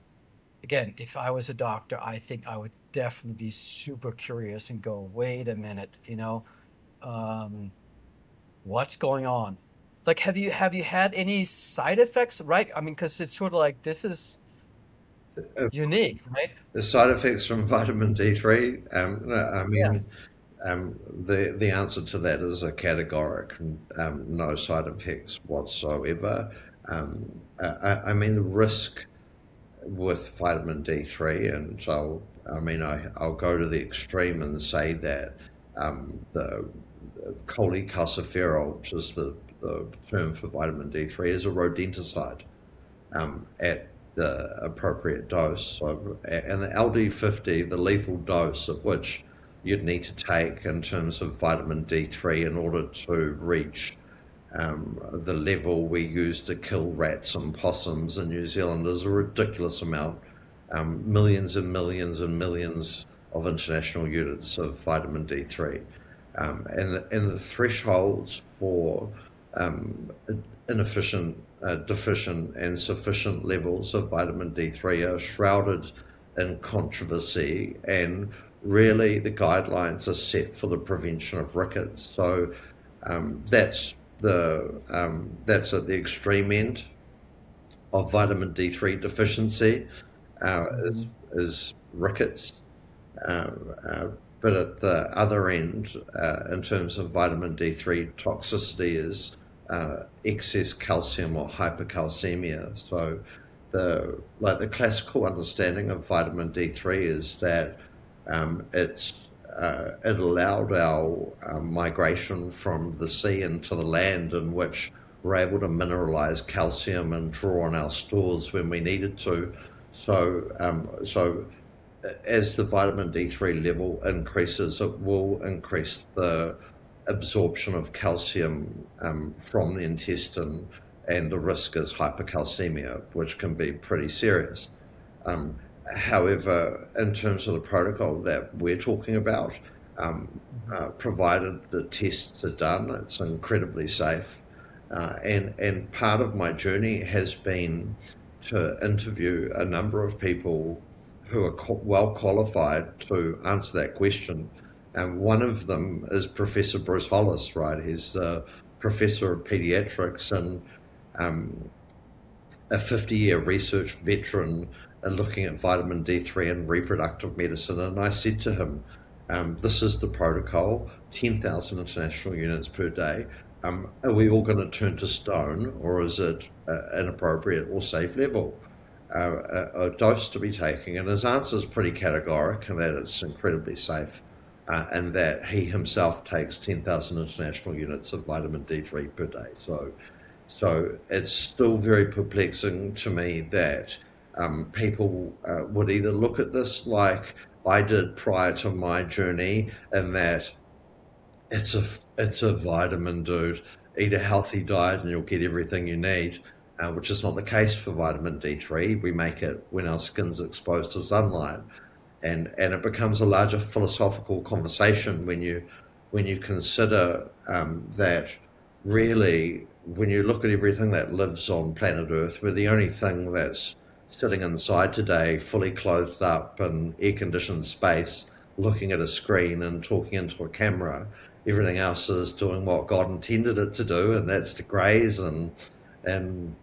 again, if I was a doctor, I think I would definitely be super curious and go, wait a minute, um, what's going on? Like, have you had any side effects, right? I mean, because it's sort of like this is Uh, unique, right? The side effects from vitamin D3, no, I Yeah. mean, the answer to that is a categoric no side effects whatsoever. I mean, the risk with vitamin D3, and so I mean, I'll go to the extreme and say that the cholecalciferol, which is the term for vitamin D3, is a rodenticide at the appropriate dose. So, and the LD50, the lethal dose at which you'd need to take in terms of vitamin D3 in order to reach the level we use to kill rats and possums in New Zealand is a ridiculous amount. Millions and millions and millions of international units of vitamin D3. And the thresholds for um, inefficient, deficient, and sufficient levels of vitamin D3 are shrouded in controversy, and really the guidelines are set for the prevention of rickets. So that's at the extreme end of vitamin D3 deficiency, is, Mhm. is rickets. Uh, uh, but at the other end, in terms of vitamin D3 toxicity, is excess calcium or hypercalcemia. So the classical understanding of vitamin D3 is that it allowed our migration from the sea into the land, in which we're able to mineralize calcium and draw on our stores when we needed to. So as the vitamin D3 level increases, it will increase the absorption of calcium from the intestine, and the risk is hypercalcemia, which can be pretty serious. Um, However, in terms of the protocol that we're talking about, Hmm. provided the tests are done, it's incredibly safe. And part of my journey has been to interview a number of people who are well qualified to answer that question. And one of them is Professor Bruce Hollis, right? He's a professor of pediatrics and um, a 50-year research veteran looking at vitamin D3 and reproductive medicine. And I said to him, this is the protocol, 10,000 international units per day. Are we all going to turn to stone, or is it an appropriate or safe level? A dose to be taken? And his answer is pretty categoric, and that it's incredibly safe, and that he himself takes 10,000 international units of vitamin D3 per day. So it's still very perplexing to me that people would either look at this like I did prior to my journey, and that it's a it's a vitamin, dude. Eat a healthy diet and you'll get everything you need, which is not the case for vitamin D3. We make it when our skin's exposed to sunlight, and it becomes a larger philosophical conversation when you consider that really, when you look at everything that lives on planet Earth, we're the only thing that's sitting inside today, fully clothed up in air conditioned space, looking at a screen and talking into a camera. Everything else is doing what God intended it to do, and that's to graze and and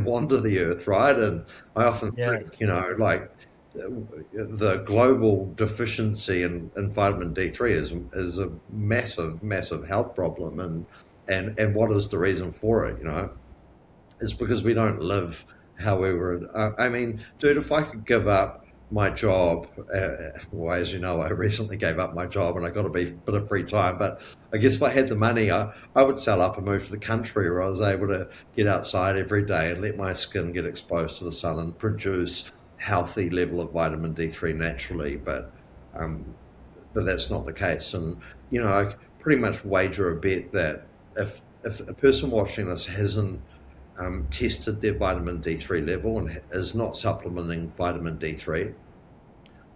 wander the earth, right? And I often Yes. think, like the global deficiency in vitamin D3 is a massive health problem, and what is the reason for it? It's because we don't live how we were. I mean, dude, if I could give up my job, well, as you know, I recently gave up my job and I got a bit of free time. But I guess if I had the money, I would sell up and move to the country where I was able to get outside every day and let my skin get exposed to the sun and produce healthy level of vitamin D3 naturally. Um, but that's not the case. And I pretty much wager a bet that if a person watching this hasn't tested their vitamin D3 level and is not supplementing vitamin D3,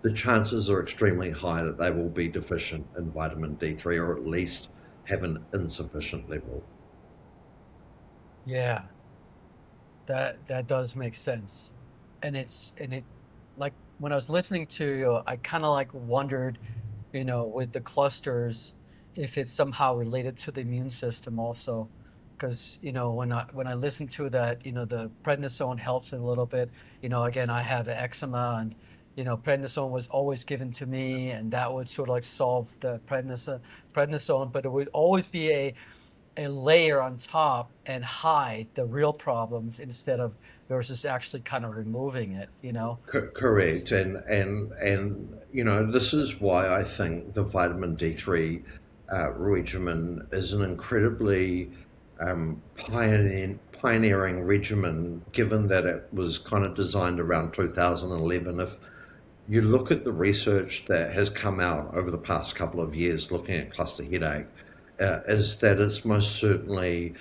the chances are extremely high that they will be deficient in vitamin D3, or at least have an insufficient level. Yeah, that does make sense. And it like when I was listening to you, I kind of like wondered, with the clusters, if it's somehow related to the immune system also. Because, when I listen to that, the prednisone helps a little bit. Again, I have eczema, and prednisone was always given to me, and that would sort of like solve the prednisone, but it would always be a layer on top and hide the real problems instead of versus actually kind of removing it. Correct, and this is why I think the vitamin D3 regimen is an incredibly pioneering regimen, given that it was kind of designed around 2011. If you look at the research that has come out over the past couple of years looking at cluster headache, is that it's most certainly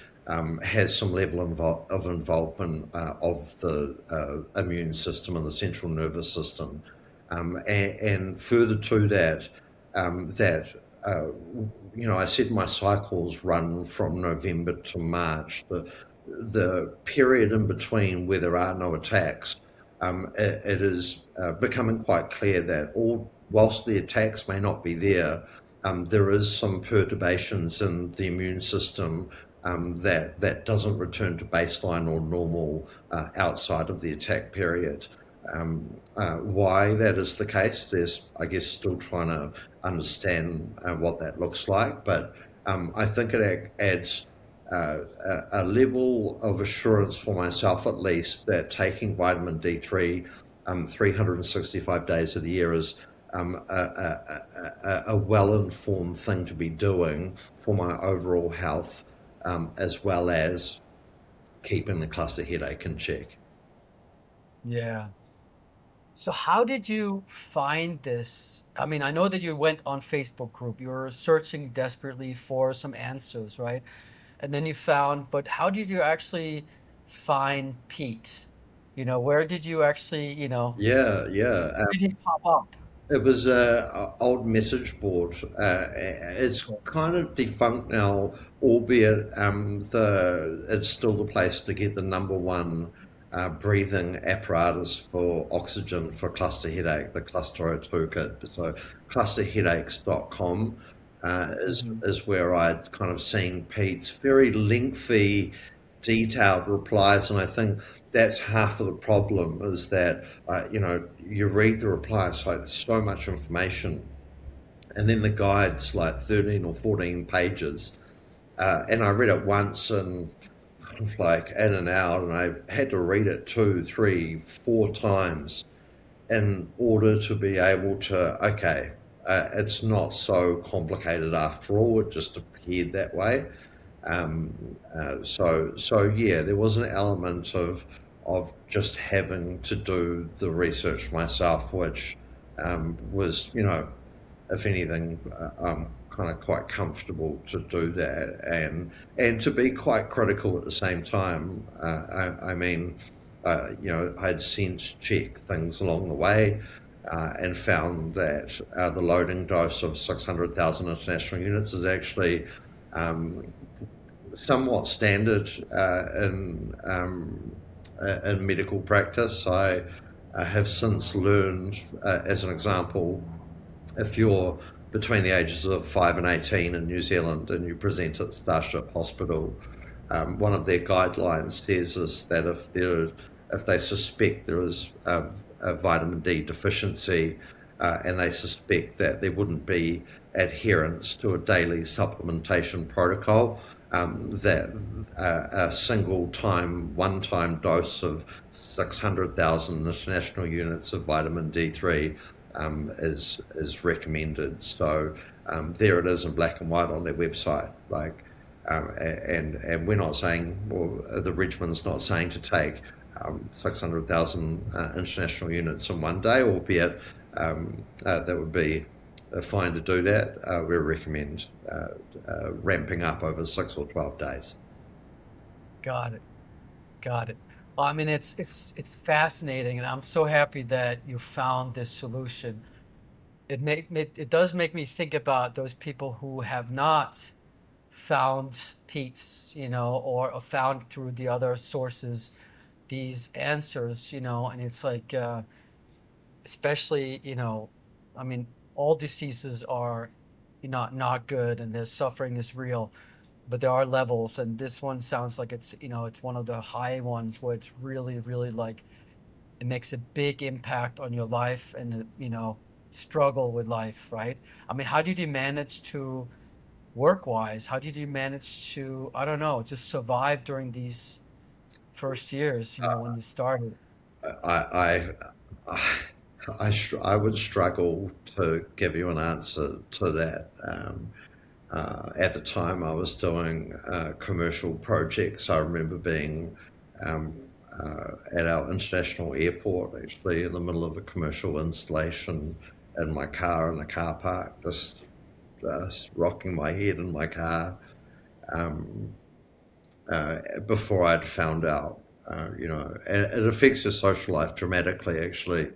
has some level of involvement of the immune system and the central nervous system. And further to that, that I said my cycles run from November to March. The period in between where there are no attacks, it is becoming quite clear that whilst the attacks may not be there, there is some perturbations in the immune system that doesn't return to baseline or normal outside of the attack period. Why that is the case, there's, I guess, still trying to understand what that looks like, but I think it adds a level of assurance for myself, at least, that taking vitamin D3 365 days of the year is a well-informed thing to be doing for my overall health, as well as keeping the cluster headache in check. Yeah. So how did you find this? I mean, I know that you went on Facebook group. You were searching desperately for some answers, right? And then you found, but how did you actually find Pete? Where did you actually, Yeah, yeah. where did he pop up? It was a old message board. It's Okay. kind of defunct now, albeit the it's still the place to get the number one breathing apparatus for oxygen for cluster headache, the Cluster O2 kit. So clusterheadaches.com Hmm. is where I'd kind of seen Pete's very lengthy, detailed replies, and I think that's half of the problem is that you read the replies, so it's so much information, and then the guide's like 13 or 14 pages, and I read it once and kind of like in and out, and I had to read it two, three, four times in order to be able to, okay, it's not so complicated after all. It just appeared that way. So yeah, there was an element of just having to do the research myself, which was, if anything, I'm kind of quite comfortable to do that, and to be quite critical at the same time. I mean, I'd sense check things along the way. And found that the loading dose of 600,000 international units is actually um, somewhat standard in medical practice. I have since learned, as an example, if you're between the ages of 5 and 18 in New Zealand and you present at Starship Hospital, one of their guidelines says is that if they suspect there is a vitamin D deficiency, and they suspect that there wouldn't be adherence to a daily supplementation protocol, that a single time, one time dose of 600,000 international units of vitamin D3 is recommended. So there it is in black and white on their website. And we're not saying, or the regimen's not saying to take 600,000 international units in one day, albeit that would be fine to do that. We recommend ramping up over 6 or 12 days. Got it. Got it. Well, I mean, it's fascinating, and I'm so happy that you found this solution. It does make me think about those people who have not found Pete's, or found through the other sources these answers, and it's like, especially, I mean, all diseases are not good, and their suffering is real, but there are levels, and this one sounds like it's one of the high ones where it's really, really like it makes a big impact on your life and struggle with life, right? I mean, how did you manage to work wise? How did you manage to, I don't know, just survive during these first years, when you started? I, I would struggle to give you an answer to that. At the time, I was doing commercial projects. I remember being um, at our international airport, actually, in the middle of a commercial installation in my car in the car park, just rocking my head in my car um, before I'd found out. And it affects your social life dramatically, actually,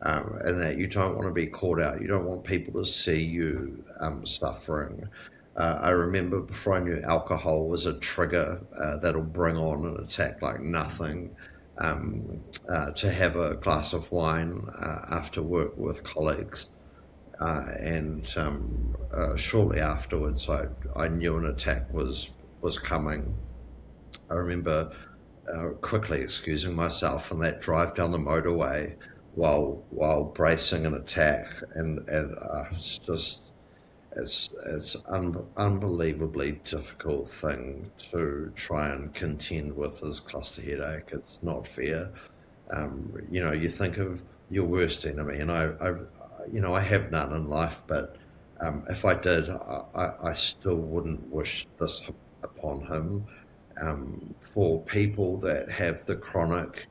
and that you don't want to be caught out. You don't want people to see you suffering. I remember before I knew alcohol was a trigger that'll bring on an attack like nothing. To have a glass of wine after work with colleagues, and shortly afterwards, I knew an attack was coming. I remember quickly excusing myself on that drive down the motorway while bracing an attack, and it's just it's unbelievably difficult thing to try and contend with his cluster headache. It's not fair. You think of your worst enemy, and I have none in life, but if I did, I still wouldn't wish this upon him. For people that have the chronic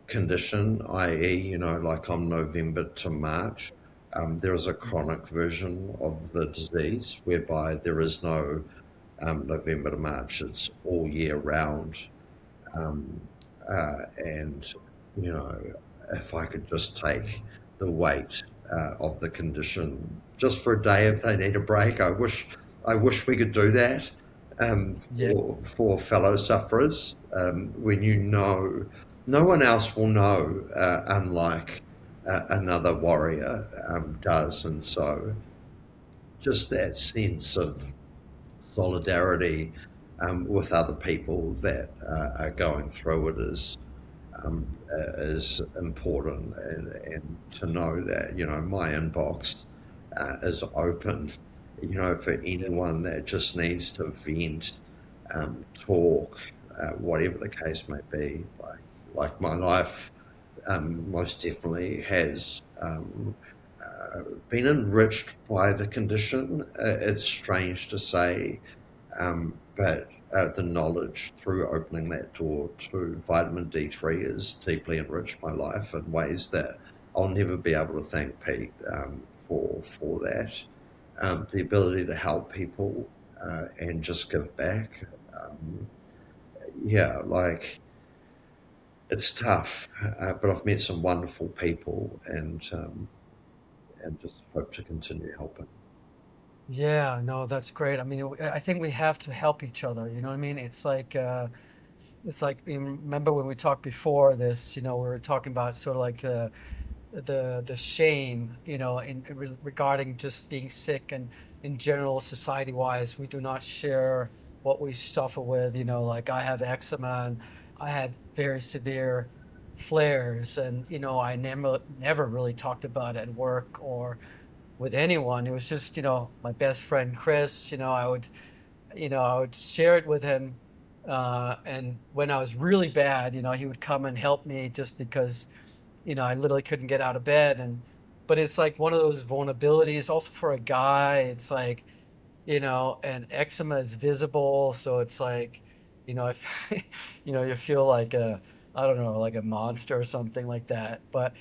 condition, i.e., like I'm November to March, there is a chronic version of the disease whereby there is no November to March, it's all year round. Um, and, you know, if I could just take the weight of the condition just for a day if they need a break, I wish we could do that Yeah. for fellow sufferers when no one else will know, unlike another warrior does. And so just that sense of solidarity with other people that are going through it is important, and to know that my inbox is open, for anyone that just needs to vent, talk, whatever the case may be. Like my life most definitely has been enriched by the condition. It's strange to say, but the knowledge through opening that door to vitamin D3 has deeply enriched my life in ways that I'll never be able to thank Pete for that. The ability to help people and just give back. Yeah, like it's tough, but I've met some wonderful people, and just hope to continue helping. Yeah, no, that's great. I mean, I think we have to help each other. You know what I mean? It's like you remember when we talked before this. We were talking about sort of like the shame, regarding just being sick, and in general, society wise, we do not share what we suffer with. Like I have eczema, and I had very severe flares, and I never really talked about it at work or with anyone. It was just, my best friend Chris. I would share it with him, and when I was really bad, he would come and help me just because I literally couldn't get out of bed. But it's like one of those vulnerabilities also for a guy. It's like, and eczema is visible. So it's like, if, you feel like I don't know, like a monster or something like that. But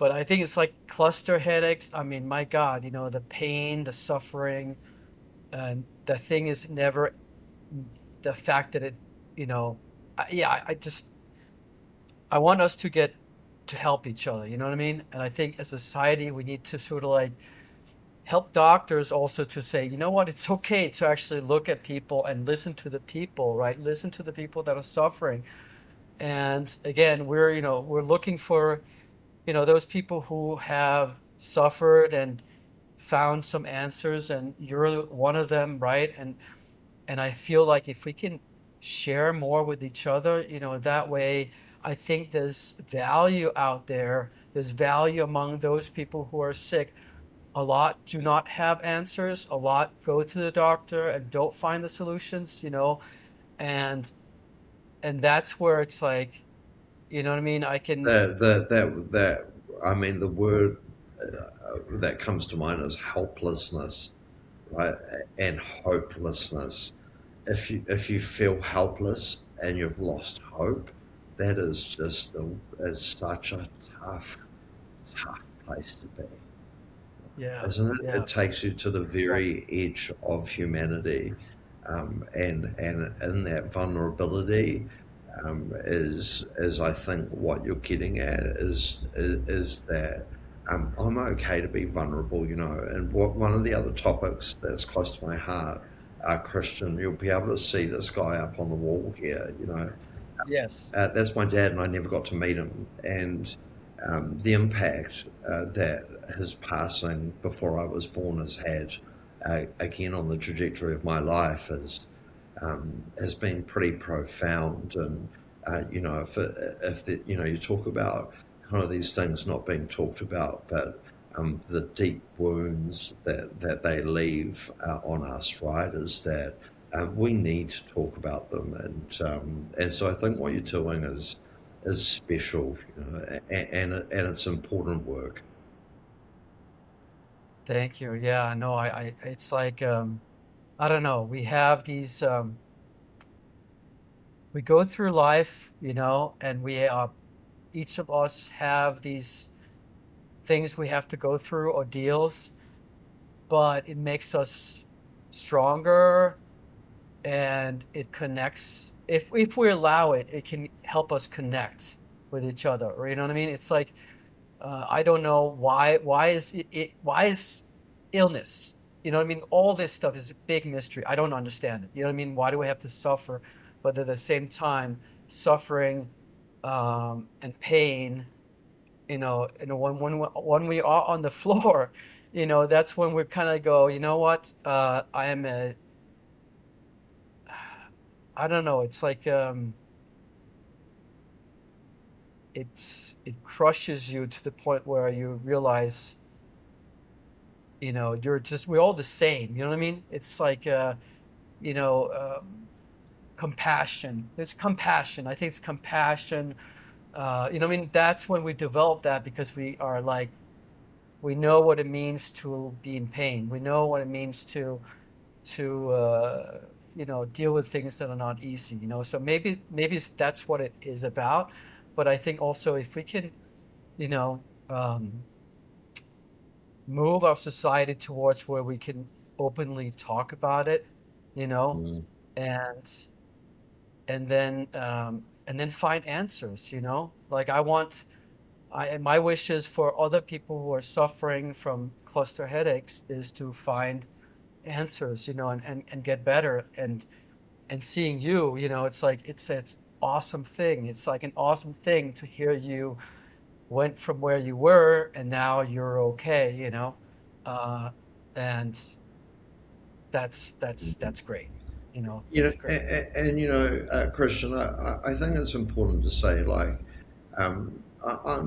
I think it's like cluster headaches. I mean, my God, the pain, the suffering, and the thing is never the fact that it, you know, yeah, I want us to get to help each other. You know what I mean? And I think as a society, we need to sort of like help doctors also to say, you know what, it's okay to actually look at people and listen to the people, right? Listen to the people that are suffering. And again, we're looking for, those people who have suffered and found some answers, and you're one of them, right? And I feel like if we can share more with each other, that way, I think there's value out there. There's value among those people who are sick. A lot do not have answers. A lot go to the doctor and don't find the solutions, and and that's where it's like, you know what I mean? I can, That I mean, the word that comes to mind is helplessness, right? And hopelessness. If you feel helpless and you've lost hope, that is such a tough place to be, yeah, isn't it? yeah, It takes you to the very edge of humanity, and in that vulnerability, is I think what you're getting at is that I'm okay to be vulnerable, And one of the other topics that's close to my heart, Christian, you'll be able to see this guy up on the wall here. yes, That's my dad, and I never got to meet him. And the impact that his passing before I was born has had, again, on the trajectory of my life has been pretty profound. And if you talk about kind of these things not being talked about, but the deep wounds that they leave on us, right? Is that we need to talk about them, and so I think what you're doing is special, and it's important work. Thank you. Yeah, no, it's like, I don't know. We have these, we go through life, and each of us have these things we have to go through, ordeals, but it makes us stronger and it connects. If we allow it, it can help us connect with each other. Or you know what I mean? It's like, I don't know why is illness? You know what I mean? All this stuff is a big mystery. I don't understand it. You know what I mean? Why do we have to suffer? But at the same time, suffering and pain, when we are on the floor, that's when we kind of go, you know what? I don't know. It's like, it crushes you to the point where you realize, we're all the same. You know what I mean? It's like, you know, compassion. It's compassion. I think it's compassion. What I mean, that's when we develop that because we know what it means to be in pain. We know what it means to deal with things that are not easy. So maybe that's what it is about. But I think also if we can, you know, um, move our society towards where we can openly talk about it, you know, Mm, and and then find answers. Like my wish is for other people who are suffering from cluster headaches is to find answers, and get better. And seeing you, it's like it's awesome thing. It's like an awesome thing to hear you went from where you were and now you're okay, uh, and that's great. That's great. Christian, I think it's important to say, like, I'm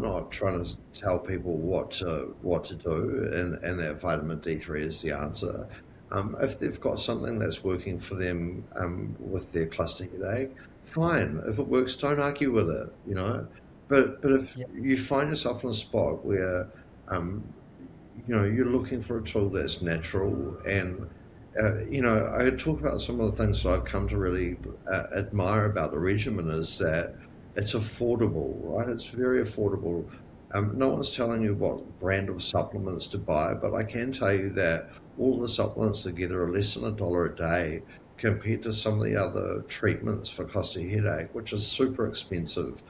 not trying to tell people what to do, and that vitamin D3 is the answer. If they've got something that's working for them with their cluster headache, fine. If it works, don't argue with it. But if you Yes. find yourself in a spot where um, you're looking for a tool that's natural, and I talk about some of the things that I've come to really admire about the regimen is that it's affordable, right? It's very affordable. No one's telling you what brand of supplements to buy, but I can tell you that all the supplements together are less than $1 a day compared to some of the other treatments for cluster headache, which is super expensive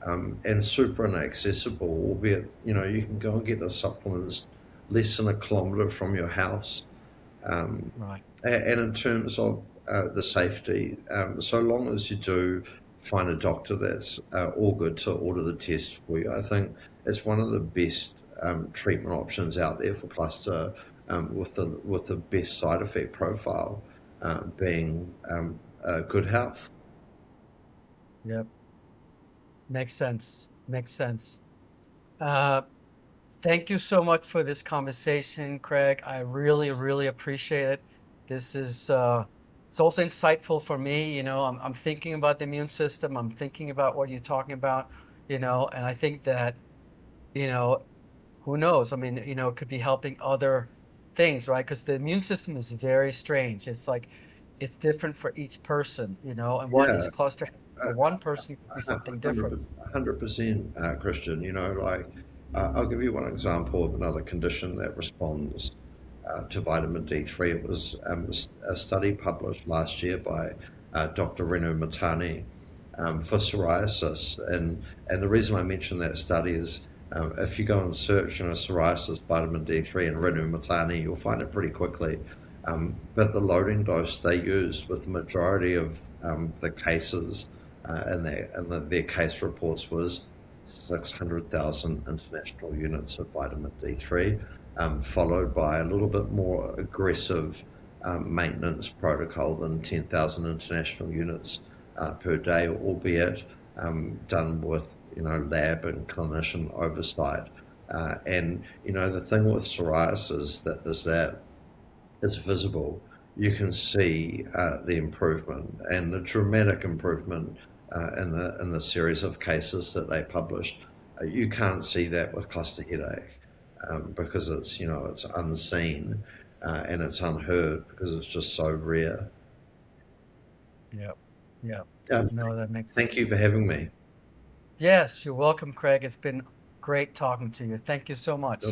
and super inaccessible, albeit, you can go and get the supplements less than a kilometre from your house. Um, Right. and in terms of the safety, so long as you do find a doctor that's all good to order the test for you, I think it's one of the best treatment options out there for cluster, with the best side effect profile being good health. Yep. Makes sense. Makes sense. uh Thank you so much for this conversation, Craig. I really, really appreciate it. This is it's also insightful for me. I'm thinking about the immune system. I'm thinking about what you're talking about, and I think that, you know, who knows? I mean, it could be helping other things, right? Because the immune system is very strange. It's like it's different for each person, and what is Yeah, cluster for one person could be something different. 100%, Christian. Like, I'll give you one example of another condition that responds to vitamin D3. It was a study published last year by Dr. Renu Matani for psoriasis. And the reason I mention that study is if you go and search, psoriasis, vitamin D3, and Renu Matani, you'll find it pretty quickly. But the loading dose they used with the majority of the cases their case reports was 600,000 international units of vitamin D3, followed by a little bit more aggressive maintenance protocol than 10,000 international units per day, albeit done with lab and clinician oversight. And the thing with psoriasis that it's visible. You can see the improvement and the dramatic improvement in the series of cases that they published. You can't see that with cluster headache because it's unseen and it's unheard because it's just so rare. Yeah. Yeah. Um, No, that makes Thank you for having me. Yes, you're welcome, Craig. It's been great talking to you. Thank you so much.